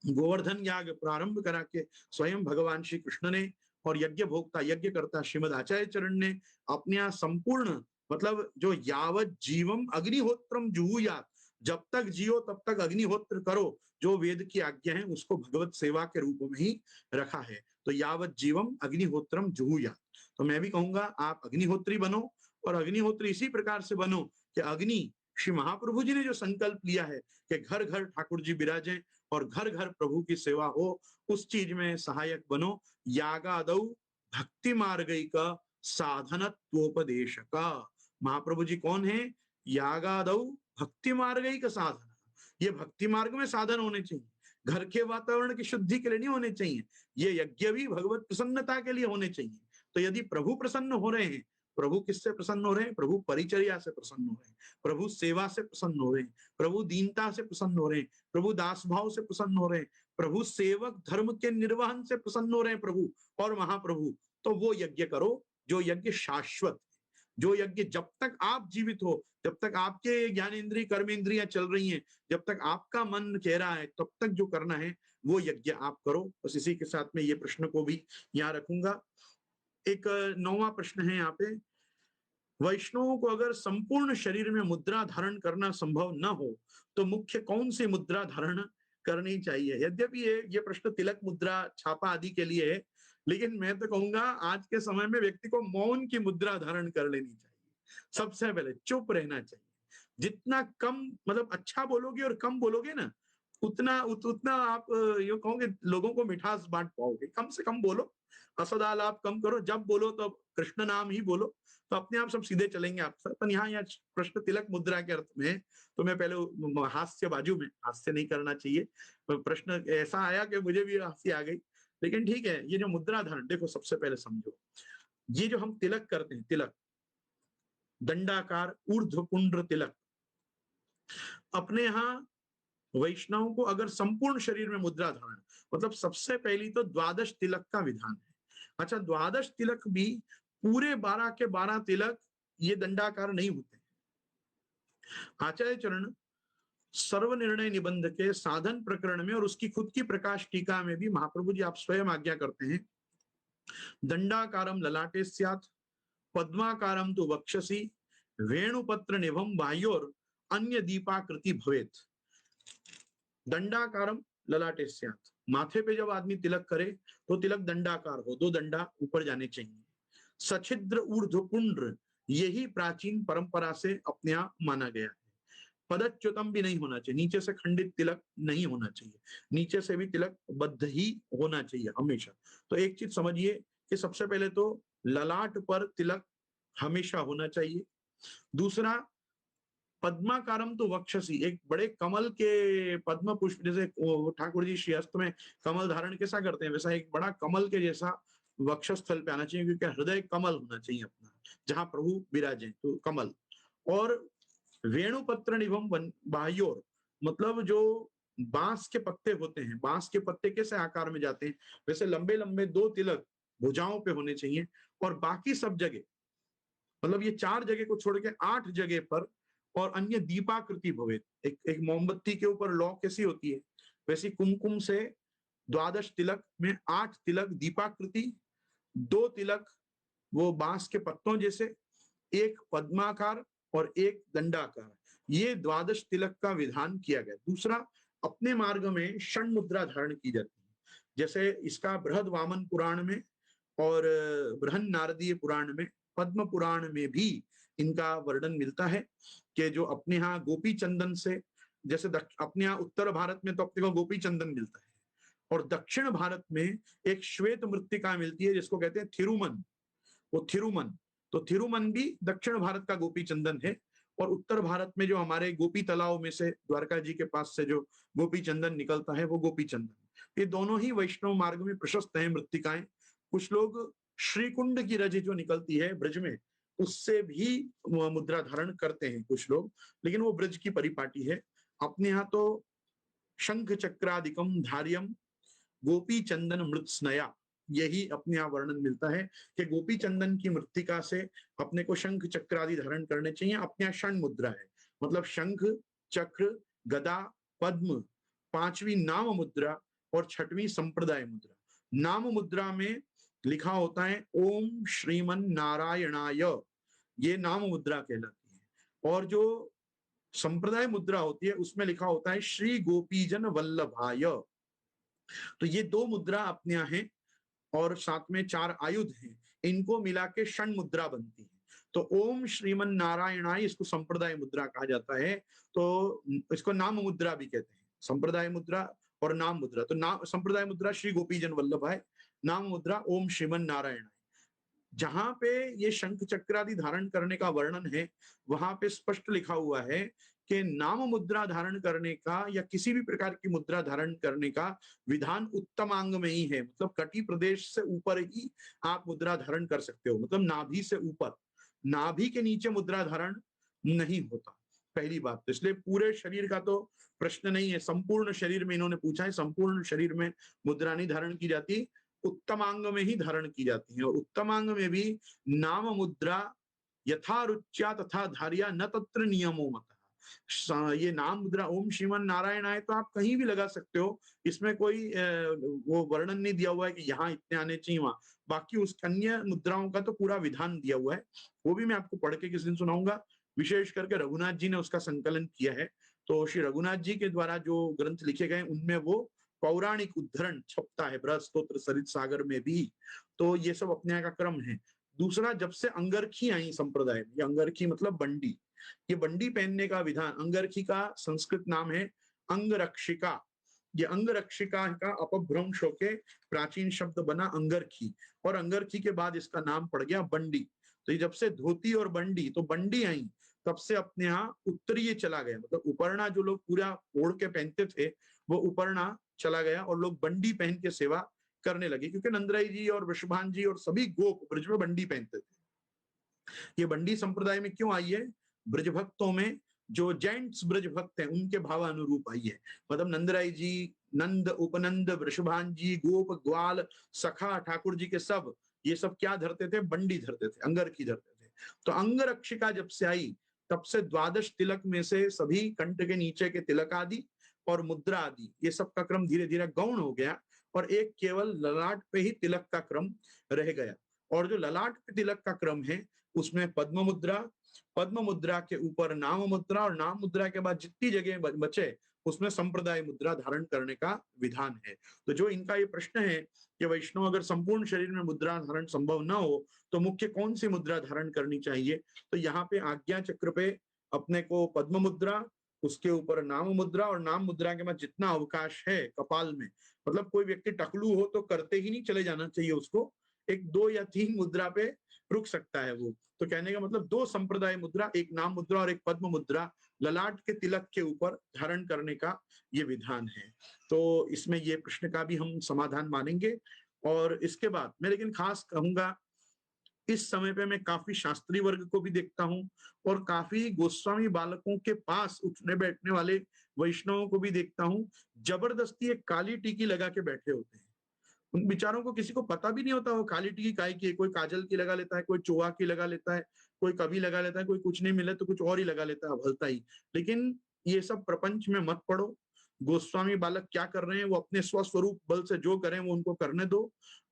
गोवर्धन याग प्रारंभ करा के स्वयं भगवान श्री कृष्ण ने और यज्ञ भोक्ता यज्ञ करता श्रीमद आचार्य चरण ने अपने यहाँ संपूर्ण मतलब जो यावत जीवम अग्निहोत्रम जुहुयात, जब तक जियो तब तक अग्निहोत्र करो, जो वेद की आज्ञा है उसको भगवत सेवा के रूप में ही रखा है। तो यावत जीवम अग्निहोत्रम जुहुयात, तो मैं भी कहूंगा आप अग्निहोत्री बनो, और अग्निहोत्री इसी प्रकार से बनो कि अग्नि, श्री महाप्रभु जी ने जो संकल्प लिया है कि घर घर ठाकुर जी विराजें और घर घर प्रभु की सेवा हो, उस चीज में सहायक बनो। यागादौ भक्ति मार्गई का साधनत्वोपदेश का, महाप्रभु जी कौन है, यागादौ भक्ति मार्गई का साधन, ये भक्ति मार्ग में साधन होने चाहिए, घर के वातावरण की शुद्धि के लिए नहीं होने चाहिए, ये यज्ञ भी भगवत प्रसन्नता के लिए होने चाहिए। तो यदि प्रभु प्रसन्न हो रहे हैं, प्रभु किससे प्रसन्न हो रहे हैं, प्रभु परिचर्या से प्रसन्न हो रहे हैं, प्रभु सेवा से प्रसन्न हो रहे हैं, प्रभु दीनता से प्रसन्न हो रहे हैं, प्रभु दास भाव से प्रसन्न हो रहे हैं, प्रभु सेवक धर्म के निर्वहन से प्रसन्न हो रहे हैं प्रभु और महाप्रभु। तो वो यज्ञ करो जो यज्ञ शाश्वत, जो यज्ञ जब तक आप जीवित हो, जब तक आपके ज्ञानेन्द्रिय कर्मेंद्रियां चल रही हैं, जब तक आपका मन कह रहा है, तब तक जो करना है वो यज्ञ आप करो। बस इसी के साथ में ये प्रश्न को भी यहाँ रखूंगा। एक 9वां प्रश्न है यहाँ पे, वैष्णवों को अगर संपूर्ण शरीर में मुद्रा धारण करना संभव न हो तो मुख्य कौन सी मुद्रा धारण करनी चाहिए। यद्यपि ये प्रश्न तिलक मुद्रा छापा आदि के लिए है, लेकिन मैं तो कहूंगा आज के समय में व्यक्ति को मौन की मुद्रा धारण कर लेनी चाहिए। सबसे पहले चुप रहना चाहिए। जितना कम मतलब अच्छा बोलोगे और कम बोलोगे ना, उतना आप ये कहोगे लोगों को मिठास बांट पाओगे। कम से कम बोलो, असदालाप कम करो, जब बोलो तो कृष्ण नाम ही बोलो, तो अपने आप सब सीधे चलेंगे आप सर। पर यहाँ प्रश्न तिलक मुद्रा के अर्थ में है, तो मैं पहले हास्य बाजू में, हास्य नहीं करना चाहिए, प्रश्न ऐसा आया कि मुझे भी हंसी आ गई, लेकिन ठीक है। ये जो मुद्रा धारण, देखो सबसे पहले समझो, ये जो हम तिलक करते हैं, तिलक दंडाकार ऊर्ध्व पुंड्र तिलक, अपने यहाँ वैष्णव को अगर संपूर्ण शरीर में मुद्रा धारण, मतलब सबसे पहली तो द्वादश तिलक का विधान है। अच्छा, द्वादश तिलक भी पूरे 12 के 12 तिलक ये दंडाकार नहीं होते। आचार्य चरण सर्वनिर्णय निबंध के साधन प्रकरण में और उसकी खुद की प्रकाश टीका में भी महाप्रभु जी आप स्वयं आज्ञा करते हैं, दंडाकारम ललाटे स्यात्, पद्माकारम तो वक्षसी, वेणुपत्र निभम बाह्योर अन्य दीपाकृति भवेत। दंडाकारम ललाटे स्यात्। माथे पे जब आदमी तिलक करे तो तिलक दंडाकार हो, 2 दंडा ऊपर जाने चाहिए। सछिद्र ऊर्ध्व पुंड्र, यही प्राचीन परंपरा से अपने यहाँ माना गया है। पदच्युतम भी नहीं होना चाहिए, नीचे से खंडित तिलक नहीं होना चाहिए, नीचे से भी तिलक बद्ध ही होना चाहिए हमेशा। तो एक चीज समझिए कि सबसे पहले तो ललाट पर तिलक हमेशा होना चाहिए। दूसरा, पद्माकारम तो वक्षसी, एक बड़े कमल के पद्म पुष्प, जैसे ठाकुर जी श्रीहस्त में कमल धारण कैसा करते हैं, वैसा एक बड़ा कमल के जैसा वक्षस्थल पे आना चाहिए, क्योंकि हृदय कमल होना चाहिए अपना, जहां प्रभु विराजे तो कमल। और वेणुपत्र निभम बाह्योर, मतलब जो बांस के पत्ते होते हैं, बांस के पत्ते कैसे आकार में जाते हैं, वैसे लंबे लंबे 2 तिलक भुजाओं पे होने चाहिए। और बाकी सब जगह, मतलब ये 4 जगह को छोड़ के 8 जगह पर, और अन्य दीपाकृति भवेत, एक मोमबत्ती के ऊपर लौ कैसी होती है, वैसी कुमकुम से 12 तिलक में 8 तिलक दीपाकृति, 2 तिलक वो बांस के पत्तों जैसे, एक पद्माकार और एक दंडाकार, ये 12 तिलक का विधान किया गया। दूसरा, अपने मार्ग में षण मुद्रा धारण की जाती है, जैसे इसका बृहद वामन पुराण में और बृहन नारदीय पुराण में, पद्म पुराण में भी इनका वर्णन मिलता है कि जो अपने यहाँ गोपी चंदन से, जैसे अपने यहाँ उत्तर भारत में तो अपने को गोपी चंदन मिलता है, और दक्षिण भारत में एक श्वेत मृत्तिका मिलती है जिसको कहते हैं थिरुमन, वो थिरुमन, तो थिरुमन भी दक्षिण भारत का गोपी चंदन है। और उत्तर भारत में जो हमारे गोपी तालाब में से, द्वारका जी के पास से जो गोपी चंदन निकलता है वो गोपी चंदन। ये दोनों ही वैष्णव मार्ग में प्रशस्त हैं मृत्तिकाएं। कुछ लोग श्रीकुंड की रज जो निकलती है ब्रज में, उससे भी मुद्रा धारण करते हैं कुछ लोग, लेकिन वो ब्रज की परिपाटी है। अपने यहाँ तो शंख चक्रादिकम धार्यम गोपी चंदन मृत स्नया, यही अपने यहाँ वर्णन मिलता है कि गोपी चंदन की मृत्तिका से अपने को शंख चक्र आदि धारण करने चाहिए। अपने यहाँ षण मुद्रा है, मतलब शंख चक्र गदा पद्म, 5वीं नाम मुद्रा और 6वीं संप्रदाय मुद्रा। नाम मुद्रा में लिखा होता है ओम श्रीमन नारायणाय, ये नाम मुद्रा कहलाती है। और जो संप्रदाय मुद्रा होती है उसमें लिखा होता है श्री गोपीजन वल्लभाय। तो ये 2 मुद्रा अपने यहाँ है, और साथ में 4 आयुध हैं, इनको मिला के षण मुद्रा बनती है। तो ओम श्रीमन नारायणाय, इसको संप्रदाय मुद्रा कहा जाता है। तो इसको नाम मुद्रा भी कहते हैं, संप्रदाय मुद्रा और नाम मुद्रा। तो नाम संप्रदाय मुद्रा श्री गोपीजन वल्लभाय, नाम मुद्रा ओम श्रीमन नारायणाय। जहां पे ये शंख चक्रादि धारण करने का वर्णन है, वहां पे स्पष्ट लिखा हुआ है कि नाम मुद्रा धारण करने का या किसी भी प्रकार की मुद्रा धारण करने का विधान उत्तमांग में ही है, मतलब कटी प्रदेश से ऊपर ही आप मुद्रा धारण कर सकते हो, मतलब नाभि से ऊपर, नाभि के नीचे मुद्रा धारण नहीं होता, पहली बात। तो इसलिए पूरे शरीर का तो प्रश्न नहीं है, संपूर्ण शरीर में इन्होंने पूछा है, संपूर्ण शरीर में मुद्रा नहीं धारण की जाती, उत्तमांग में ही धारण की जाती है। और उत्तमांग में भी नाम मुद्रा यथा रुच्या तथा धार्या न तत्र नियमो मतः। ये नाम मुद्रा ओम श्रीमन नारायण आए तो आप कहीं भी लगा सकते हो, इसमें कोई वो वर्णन नहीं दिया हुआ है कि यहाँ इतने आने चाहिए वहां। बाकी उस अन्य मुद्राओं का तो पूरा विधान दिया हुआ है, वो भी मैं आपको पढ़ के किस दिन सुनाऊंगा। विशेष करके रघुनाथ जी ने उसका संकलन किया है, तो श्री रघुनाथ जी के द्वारा जो ग्रंथ लिखे गए उनमें वो पौराणिक उद्धरण छपता है, बृहद स्तोत्र सरित सागर में भी। तो ये सब अपने यहाँ का क्रम है। दूसरा, जब से अंगरखी आई संप्रदाय में, ये अंगरखी मतलब बंडी, ये बंडी पहनने का विधान, अंगरखी का संस्कृत नाम है अंगरक्षिका। ये अंगरक्षिका का अपभ्रंश होके प्राचीन शब्द बना अंगरखी, और अंगरखी के बाद इसका नाम पड़ गया बंडी। तो ये जब से धोती और बंडी, तो बंडी आई तब से अपने यहाँ उत्तरीय चला गया, मतलब उपरना जो लोग पूरा ओढ़ के पहनते थे वो उपरना चला गया और लोग बंडी पहन के सेवा करने लगे, क्योंकि नंदराई जी और वृषभान जी और सभी गोप ब्रज में बंडी पहनते थे। ये बंडी संप्रदाय में क्यों आई है? ब्रज भक्तों में जो जेंट्स ब्रज भक्त हैं उनके भाव अनुरूप आई है। मतलब नंदराई जी, नंद, उपनंद, वृषभान जी, गोप, ग्वाल, सखा, ठाकुर जी के सब, ये सब क्या धरते थे? बंडी धरते थे, अंगरखी धरते थे। तो अंगरक्षिका जब से आई तब से 12 तिलक में से सभी कंठ के नीचे के तिलक आदि और मुद्रा आदि, ये सब का क्रम धीरे धीरे गौण हो गया, और एक केवल ललाट पे ही तिलक का क्रम रह गया। और जो ललाट पे तिलक का क्रम है उसमें पद्म मुद्रा, पद्म मुद्रा के ऊपर नाम मुद्रा, और नाम मुद्रा के बाद जितनी जगह बचे उसमें संप्रदाय मुद्रा धारण करने का विधान है। तो जो इनका ये प्रश्न है कि वैष्णव अगर संपूर्ण शरीर में मुद्रा धारण संभव न हो तो मुख्य कौन सी मुद्रा धारण करनी चाहिए, तो यहाँ पे आज्ञा चक्र पे अपने को पद्म मुद्रा, उसके ऊपर नाम मुद्रा, और नाम मुद्रा के बाद जितना अवकाश है कपाल में, मतलब कोई व्यक्ति टकलू हो तो करते ही नहीं चले जाना चाहिए उसको, एक 2 या 3 मुद्रा पे रुक सकता है वो। तो कहने का मतलब 2 संप्रदाय मुद्रा, एक नाम मुद्रा और एक पद्म मुद्रा ललाट के तिलक के ऊपर धारण करने का ये विधान है। तो इसमें ये प्रश्न का भी हम समाधान मानेंगे। और इसके बाद मैं लेकिन खास कहूंगा, इस समय पे मैं काफी शास्त्री वर्ग को भी देखता हूँ और काफी गोस्वामी बालकों के पास उठने बैठने वाले वैष्णवों को भी देखता हूँ, जबरदस्ती एक काली टीकी लगा के बैठे होते हैं। उन बेचारों को किसी को पता भी नहीं होता वो काली टीकी काय की है। कोई काजल की लगा लेता है, कोई चोआ की लगा लेता है, कोई कभी लगा लेता है, कोई कुछ नहीं मिले तो कुछ और ही लगा लेता है भलता ही। लेकिन ये सब प्रपंच में मत पड़ो। गोस्वामी बालक क्या कर रहे हैं वो अपने स्वस्वरूप बल से जो करें वो उनको करने दो।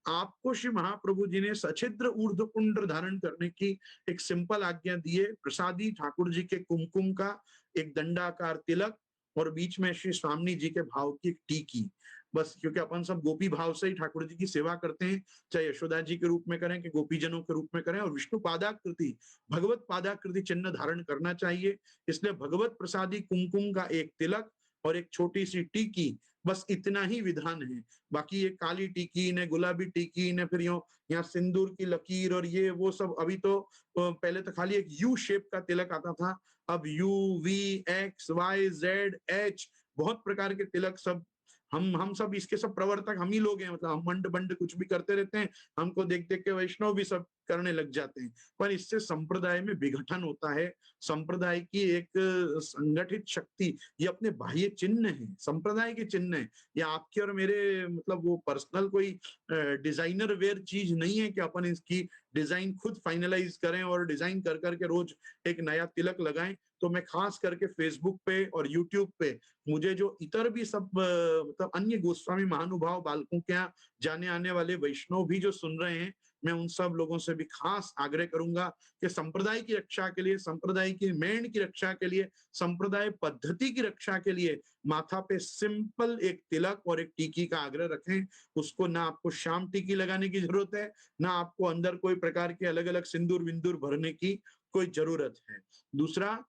आपको श्री महाप्रभु जी ने सछिद्र ऊर्ध्व पुंड्र धारण करने की एक सिंपल आज्ञा दी है। प्रसादी ठाकुर जी के कुमकुम का एक दंडाकार तिलक और बीच में श्री स्वामी जी के भाव की एक टीकी, बस। क्योंकि अपन सब गोपी भाव से ही ठाकुर जी की सेवा करते हैं, चाहे यशोदा जी के रूप में करें कि गोपीजनों के रूप में करें, और विष्णु पादाकृति भगवत पादाकृति चिन्ह धारण करना चाहिए। इसलिए भगवत प्रसादी कुमकुम का एक तिलक और एक छोटी सी टीकी, बस इतना ही विधान है। बाकी ये काली टीकी ने, गुलाबी टीकी ने, फिर यो यहाँ सिंदूर की लकीर और ये वो सब, अभी तो पहले तो खाली एक यू शेप का तिलक आता था, अब U, V, X, Y, Z, H, बहुत प्रकार के तिलक सब। हम सब इसके सब प्रवर्तक हम ही लोग हैं, मतलब हम मंड बंड कुछ भी करते रहते हैं, हमको देख देख के वैष्णव भी सब करने लग जाते हैं। पर इससे संप्रदाय में विघटन होता है। संप्रदाय की एक संगठित शक्ति, ये अपने बाह्य चिन्ह है, संप्रदाय के चिन्ह है। ये आपके और मेरे मतलब वो पर्सनल कोई डिजाइनर वेयर चीज नहीं है कि अपन इसकी डिजाइन खुद फाइनलाइज करें और डिजाइन कर करके रोज एक नया तिलक लगाएं। तो मैं खास करके फेसबुक पे और यूट्यूब पे मुझे जो इतर भी सब मतलब अन्य गोस्वामी महानुभाव बालकों के यहाँ जाने आने वाले वैष्णव भी जो सुन रहे हैं, मैं उन सब लोगों से भी खास आग्रह करूंगा कि संप्रदाय की रक्षा के लिए, संप्रदाय की मेंढ की रक्षा के लिए, संप्रदाय पद्धति की रक्षा के लिए माथा पे सिंपल एक तिलक और एक टीकी का आग्रह रखें। उसको ना आपको शाम टीकी लगाने की जरूरत है, ना आपको अंदर कोई प्रकार के अलग अलग सिंदूर विंदूर भरने की कोई जरूरत है। दूसरा,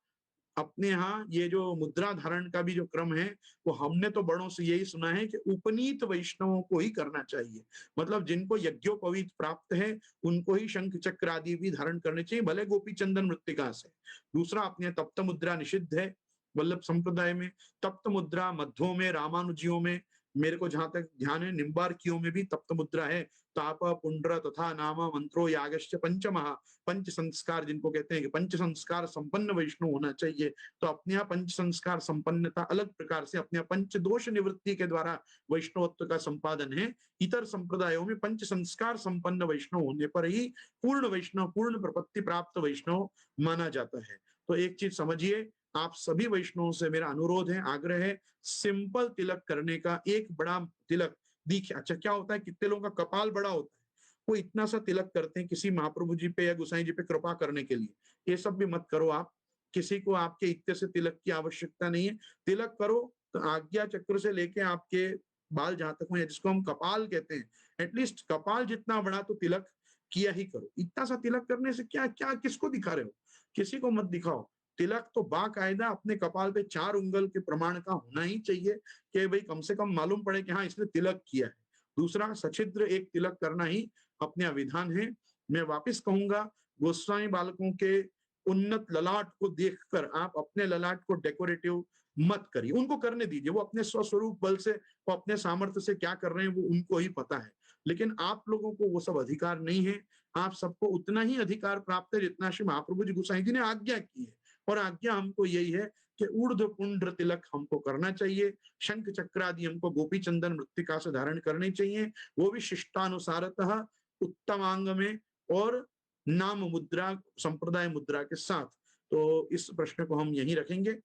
अपने यहाँ ये जो मुद्रा धारण का भी जो क्रम है, वो हमने तो बड़ों से यही सुना है कि उपनीत वैष्णवों को ही करना चाहिए। मतलब जिनको यज्ञोपवीत प्राप्त है उनको ही शंख चक्र आदि भी धारण करने चाहिए, भले गोपी चंदन मृत्तिका से। दूसरा, अपने तप्त मुद्रा निषिद्ध है वल्लभ संप्रदाय में। तप्त मुद्रा मध्यों में, रामानुजियों में, मेरे को जहां तक ध्यान है निम्बार्कियों में भी तप्त मुद्रा है। ताप पुंड्र तथा नाम मंत्रो यागश्च पंचमहा, पंच संस्कार जिनको कहते हैं कि पंच संस्कार संपन्न वैष्णव होना चाहिए। तो अपने यहाँ पंच संस्कार संपन्नता अलग प्रकार से, अपने यहाँ पंच दोष निवृत्ति के द्वारा वैष्णवत्व का संपादन है। इतर संप्रदायों में पंच संस्कार संपन्न वैष्णव होने पर ही पूर्ण वैष्णव, पूर्ण प्रपत्ति प्राप्त वैष्णव माना जाता है। तो एक चीज समझिए, आप सभी वैष्णवों से मेरा अनुरोध है, आग्रह है, सिंपल तिलक करने का। एक बड़ा तिलक देखिए, अच्छा क्या होता है, कितने लोगों का कपाल बड़ा होता है, वो इतना सा तिलक करते हैं किसी महाप्रभु जी पे या गोसाई जी पे कृपा करने के लिए। ये सब भी मत करो आप, किसी को आपके इतने से तिलक की आवश्यकता नहीं है। तिलक करो तो आज्ञा चक्र से लेके आपके बाल जहां तक हुए, जिसको हम कपाल कहते हैं, एटलीस्ट कपाल जितना बड़ा तो तिलक किया ही करो। इतना सा तिलक करने से क्या क्या किसको दिखा रहे हो, किसी को मत दिखाओ। तिलक तो बाकायदा अपने कपाल पे 4 उंगल के प्रमाण का होना ही चाहिए कि भाई कम से कम मालूम पड़े कि हाँ इसने तिलक किया है। दूसरा, सछिद्र एक तिलक करना ही अपने अविधान है। मैं वापस कहूंगा, गोस्वामी बालकों के उन्नत ललाट को देखकर आप अपने ललाट को डेकोरेटिव मत करिए, उनको करने दीजिए। वो अपने स्वस्वरूप बल से, वो अपने सामर्थ्य से क्या कर रहे हैं वो उनको ही पता है। लेकिन आप लोगों को वो सब अधिकार नहीं है। आप सबको उतना ही अधिकार प्राप्त है जितना श्री महाप्रभु जी गोसाई जी ने आज्ञा की है। और आज्ञा हमको यही है कि ऊर्ध्व पुंड्र तिलक हमको करना चाहिए, शंख चक्र आदि हमको गोपी चंदन मृत्तिका से धारण करने चाहिए, वो भी शिष्टानुसारतः उत्तमांग में, और नाम मुद्रा, संप्रदाय मुद्रा के साथ। तो इस प्रश्न को हम यहीं रखेंगे।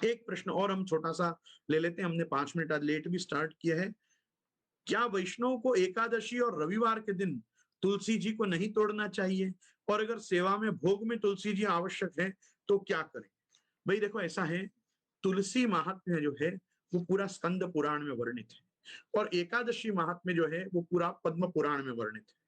एक प्रश्न और हम छोटा सा ले लेते हैं, हमने 5 मिनट आज लेट भी स्टार्ट किया है। क्या वैष्णव को एकादशी और रविवार के दिन तुलसी जी को नहीं तोड़ना चाहिए, और अगर सेवा में भोग में तुलसी जी आवश्यक है तो क्या करें? भाई देखो ऐसा है, तुलसी महात्म्य जो है वो पूरा स्कंद पुराण में वर्णित है, और एकादशी महात्म्य जो है वो पूरा पद्म पुराण में वर्णित है।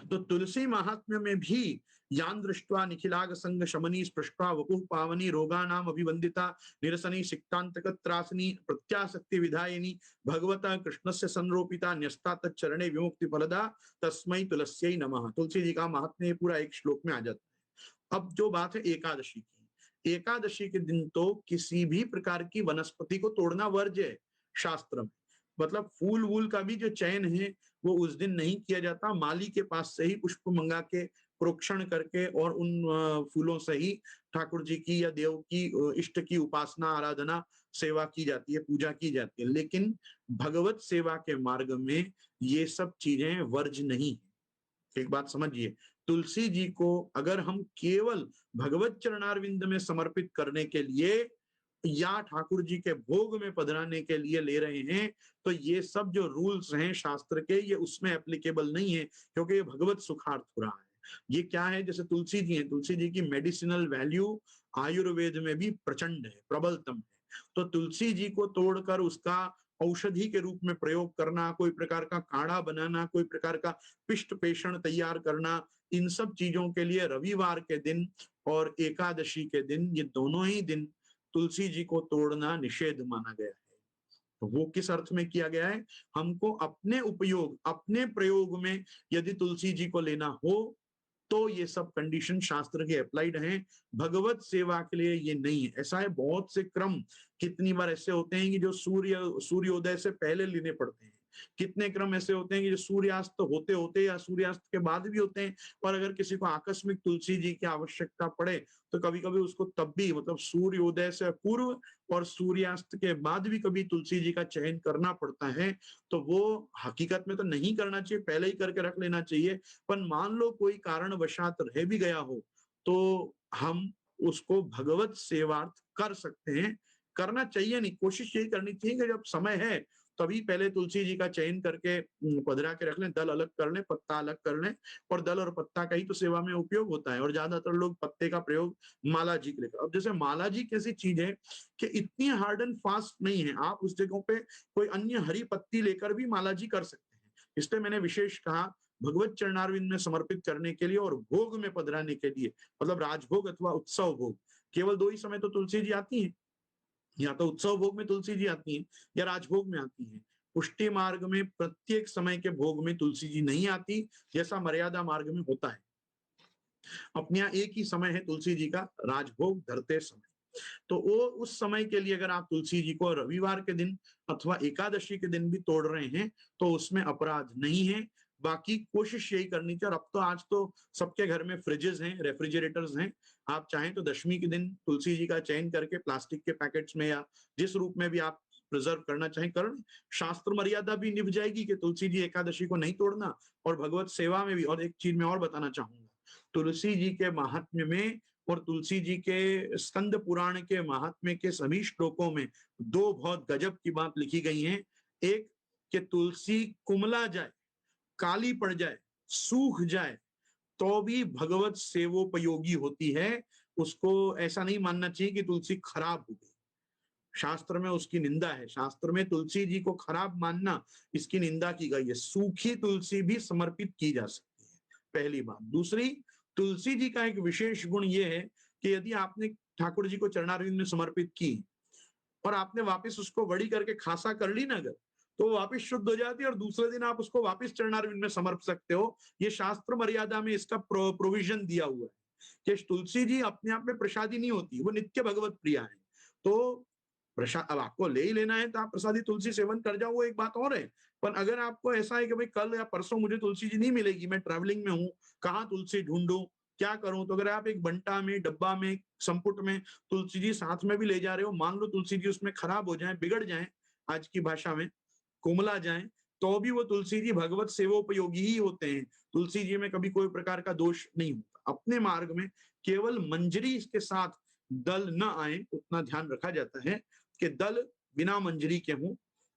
तो तुलसी महात्म्य में भी यान दृष्ट्वा निखिलाग संग शमनी स्पृष्ट्वा वपुः पावनी रोगानाम अभिवंदिता निरसनी सिक्तांतक त्रासनी प्रत्याशक्ति विधायिनी भगवता कृष्णस्य संरोपिता न्यस्ता तच्चरणे विमुक्ति फलदा तस्मै तुलस्यै नमः। तुलसी जी का महात्म्य पूरा एक श्लोक में आ जाता है। अब जो बात है एकादशी की, एकादशी के दिन तो किसी भी प्रकार की वनस्पति को तोड़ना वर्ज्य है शास्त्र में। मतलब फूल वूल का भी जो चयन है वो उस दिन नहीं किया जाता, माली के पास से ही पुष्प मंगा के प्रोक्षण करके और उन फूलों से ही ठाकुर जी की या देव की इष्ट की उपासना आराधना सेवा की जाती है, पूजा की जाती है। लेकिन भगवत सेवा के मार्ग में ये सब चीजें वर्ज नहीं है। एक बात समझिए, तुलसी जी को अगर हम केवल भगवत चरणारविंद में समर्पित करने के लिए या ठाकुर जी के भोग में पधराने के लिए ले रहे हैं, तो ये सब जो रूल्स हैं शास्त्र के, ये उसमें एप्लीकेबल नहीं है, क्योंकि ये भगवत सुखार्थ हो रहा है। ये क्या है, जैसे तुलसी जी हैं, तुलसी जी की मेडिसिनल वैल्यू आयुर्वेद में भी प्रचंड है, प्रबलतम है। तो तुलसी जी को तोड़कर उसका औषधि के रूप में प्रयोग करना, कोई प्रकार का काढ़ा बनाना, कोई प्रकार का पिष्ट पेषण तैयार करना, इन सब चीजों के लिए रविवार के दिन और एकादशी के दिन, ये दोनों ही दिन तुलसी जी को तोड़ना निषेध माना गया है। तो वो किस अर्थ में किया गया है? हमको अपने उपयोग, अपने प्रयोग में यदि तुलसी जी को लेना हो तो ये सब कंडीशन शास्त्र के अप्लाइड हैं। भगवत सेवा के लिए ये नहीं है। ऐसा है, बहुत से क्रम कितनी बार ऐसे होते हैं कि जो सूर्योदय से पहले लेने पड़ते हैं। कितने क्रम ऐसे होते हैं कि जो सूर्यास्त होते होते या सूर्यास्त के बाद भी होते हैं। और अगर किसी को आकस्मिक तुलसी जी की आवश्यकता पड़े तो कभी कभी उसको तब भी, मतलब सूर्योदय से पूर्व और सूर्यास्त के बाद भी कभी तुलसी जी का चयन करना पड़ता है। तो वो हकीकत में तो नहीं करना चाहिए, पहले ही करके रख लेना चाहिए। पर मान लो कोई कारणवशात रह भी गया हो तो हम उसको भगवत सेवार्थ कर सकते हैं। करना चाहिए नहीं, कोशिश यही करनी चाहिए कि जब समय है तभी पहले तुलसी जी का चयन करके पधरा के रख लें, दल अलग कर लें, पत्ता अलग कर लें, और दल और पत्ता का ही तो सेवा में उपयोग होता है। और ज्यादातर लोग पत्ते का प्रयोग माला जी के लेकर। अब जैसे माला जी कैसी चीज है कि इतनी हार्ड एंड फास्ट नहीं है, आप उस जगहों पे कोई अन्य हरी पत्ती लेकर भी माला जी कर सकते हैं। इसलिए मैंने विशेष कहा भगवत चरणारविंद में समर्पित करने के लिए और भोग में पधराने के लिए, मतलब राजभोग अथवा उत्सव भोग, केवल दो ही समय तो तुलसी जी आती है। या तो उत्सव भोग में तुलसी जी आती हैं या राजभोग में आती हैं। पुष्टि मार्ग में प्रत्येक समय के भोग में तुलसी जी नहीं आती, जैसा मर्यादा मार्ग में होता है। अपने यहाँ एक ही समय है तुलसी जी का, राजभोग धरते समय। तो वो उस समय के लिए अगर आप तुलसी जी को रविवार के दिन अथवा एकादशी के दिन भी तोड़ रहे हैं तो उसमें अपराध नहीं है। बाकी कोशिश यही करनी चाहिए। और अब तो आज तो सबके घर में फ्रिजेस हैं, रेफ्रिजरेटर्स हैं। आप चाहें तो दशमी के दिन तुलसी जी का चयन करके प्लास्टिक के पैकेट्स में या जिस रूप में भी आप प्रिजर्व करना चाहें कर लें। शास्त्र मर्यादा भी निभ जाएगी कि तुलसी जी एकादशी को नहीं तोड़ना, और भगवत सेवा में भी। और एक चीज मैं और बताना चाहूंगा, तुलसी जी के महात्म्य में और तुलसी जी के स्कंद पुराण के महात्म्य के सभी श्लोकों में दो बहुत गजब की बात लिखी गई हैं। एक, कि तुलसी कुमला जाए, काली पड़ जाए, सूख जाए, तो भी भगवत सेवोपयोगी होती है। उसको ऐसा नहीं मानना चाहिए कि तुलसी खराब हो गई। शास्त्र में उसकी निंदा है। शास्त्र में तुलसी जी को खराब मानना, इसकी निंदा की गई है। सूखी तुलसी भी समर्पित की जा सकती है, पहली बात। दूसरी, तुलसी जी का एक विशेष गुण यह है कि यदि आपने ठाकुर जी को चरणारविंद में समर्पित की और आपने वापस उसको वड़ी करके खासा कर ली ना अगर, तो वापस शुद्ध हो जाती है और दूसरे दिन आप उसको वापस चरणारविंद में समर्प सकते हो। ये शास्त्र मर्यादा में इसका प्रोविजन दिया हुआ है कि तुलसी जी अपने आप में प्रसादी नहीं होती, वो नित्य भगवत प्रिया है। तो प्रसाद अब आपको ले ही लेना है तो आप प्रसादी तुलसी सेवन कर जाओ, वो एक बात और है। पर अगर आपको ऐसा है कि भाई कल या परसों मुझे तुलसी जी नहीं मिलेगी, मैं ट्रैवलिंग में हूँ, कहाँ तुलसी ढूंढूं, क्या करूं, तो अगर आप एक बंटा में, डब्बा में, संपुट में तुलसी जी साथ में भी ले जा रहे हो, मान लो तुलसी जी उसमें खराब हो जाए, बिगड़ जाए, आज की भाषा में कुमला जाए, तो भी वो तुलसी जी भगवत सेवोपयोगी ही होते हैं। तुलसी जी में कभी कोई प्रकार का दोष नहीं होता। अपने मार्ग में केवल मंजरी के साथ दल न आए, उतना ध्यान रखा जाता है कि दल बिना मंजरी के हों।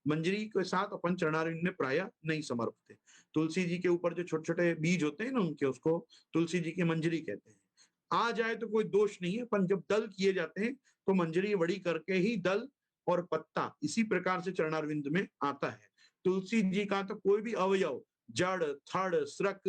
मंजरी के साथ अपन चरणारविंद में प्राय नहीं समर्पते। तुलसी जी के ऊपर जो छोटे-छोटे बीज होते हैं ना उनके, उसको तुलसी जी की मंजरी कहते हैं। आ जाए तो कोई दोष नहीं है, पर जब दल किए जाते हैं तो मंजरी बड़ी करके ही दल और पत्ता इसी प्रकार से चरणारविंद में आता है। तुलसी जी का तो कोई भी अवयव, जड़, थड़, स्रक,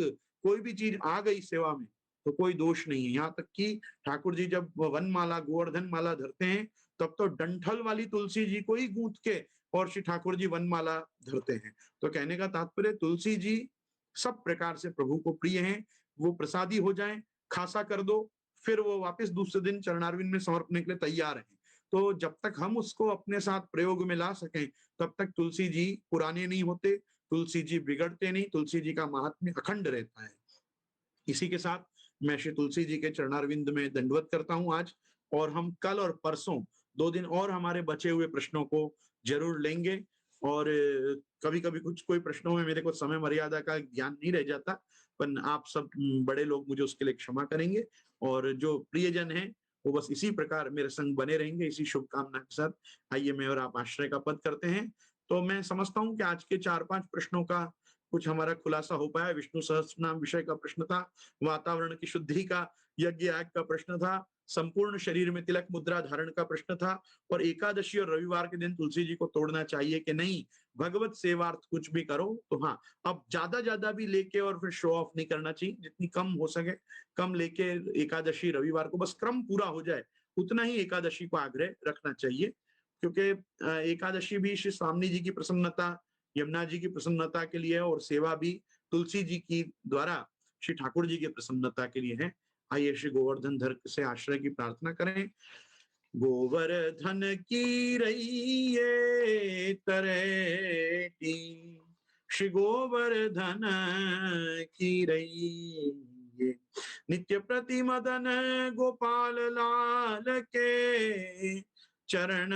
कोई भी चीज आ गई सेवा में तो कोई दोष नहीं है। यहाँ तक कि ठाकुर जी जब वनमाला, गोवर्धन माला धरते हैं, तब तो डंठल वाली तुलसी जी को ही गूंथ के और श्री ठाकुर जी वनमाला धरते हैं। तो कहने का तात्पर्य, तुलसी जी सब प्रकार से प्रभु को प्रिय हैं। वो प्रसादी हो जाएं, खासा कर दो, फिर वो वापस दूसरे दिन चरणारविंद में समर्पने के लिए तैयार हैं। तो जब तक हम उसको अपने साथ प्रयोग में ला सकें, तब तक तुलसी जी पुराने नहीं होते, तुलसी जी बिगड़ते नहीं, तुलसी जी का महात्म्य अखंड रहता है। इसी के साथ मैं श्री तुलसी जी के चरणारविंद में दंडवत करता हूँ आज, और हम कल और परसों 2 दिन और हमारे बचे हुए प्रश्नों को ज़रूर लेंगे। और कभी-कभी कुछ कोई प्रश्नों में मेरे को समय मर्यादा का ज्ञान नहीं रह जाता, पर आप सब बड़े लोग मुझे उसके लिए क्षमा करेंगे, और जो प्रियजन हैं, वो बस इसी प्रकार मेरे संग बने रहेंगे, इसी शुभकामना के साथ आइए मैं और आप आश्रय का पद करते हैं। तो मैं समझता हूँ कि आज के 4-5 प्रश्नों का कुछ हमारा खुलासा हो पाया। विष्णु सहस्त्रनाम विषय का प्रश्न था, वातावरण की शुद्धि का, यज्ञ याग का प्रश्न था, संपूर्ण शरीर में तिलक मुद्रा धारण का प्रश्न था, और एकादशी और रविवार के दिन तुलसी जी को तोड़ना चाहिए कि नहीं, भगवत सेवार्थ कुछ भी करो तो हाँ। अब ज्यादा भी लेके और फिर शो ऑफ नहीं करना चाहिए, जितनी कम हो सके कम लेके एकादशी रविवार को बस क्रम पूरा हो जाए, उतना ही एकादशी को आग्रह रखना चाहिए। क्योंकि एकादशी भी श्री स्वामी जी की प्रसन्नता, यमुना जी की प्रसन्नता के लिए है, और सेवा भी तुलसी जी की द्वारा श्री ठाकुर जी की प्रसन्नता के लिए है। आइए श्री गोवर्धन धर से आश्रय की प्रार्थना करें। गोवर्धन की रहिए तरेटी, श्री गोवर्धन की रहिए, नित्य प्रति मदन गोपाल लाल के, चरण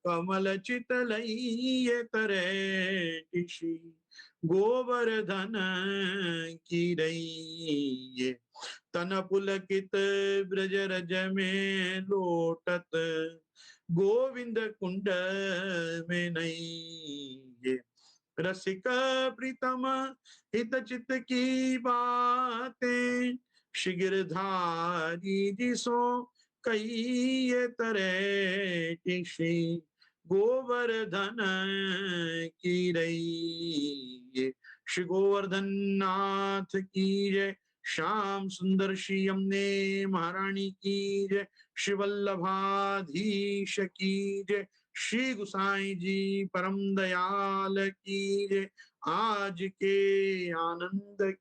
कमल चित लइए तरेटी, श्री गोवर्धन की रहिए। तन पुलकित ब्रज रज में लोटत, गोविंद कुंड में नई, रसिक प्रीतम हित चित की बातें, शीघ्रधारी जिसो कहिए तरे, श्री गोवर्धन की रही। श्री गोवर्धन नाथ की जय। श्याम सुंदर श्री यमुने महारानी की जय। श्री वल्लभाधीश की जय। श्री गुसाई जी परम दयाल की जय। आज के आनंद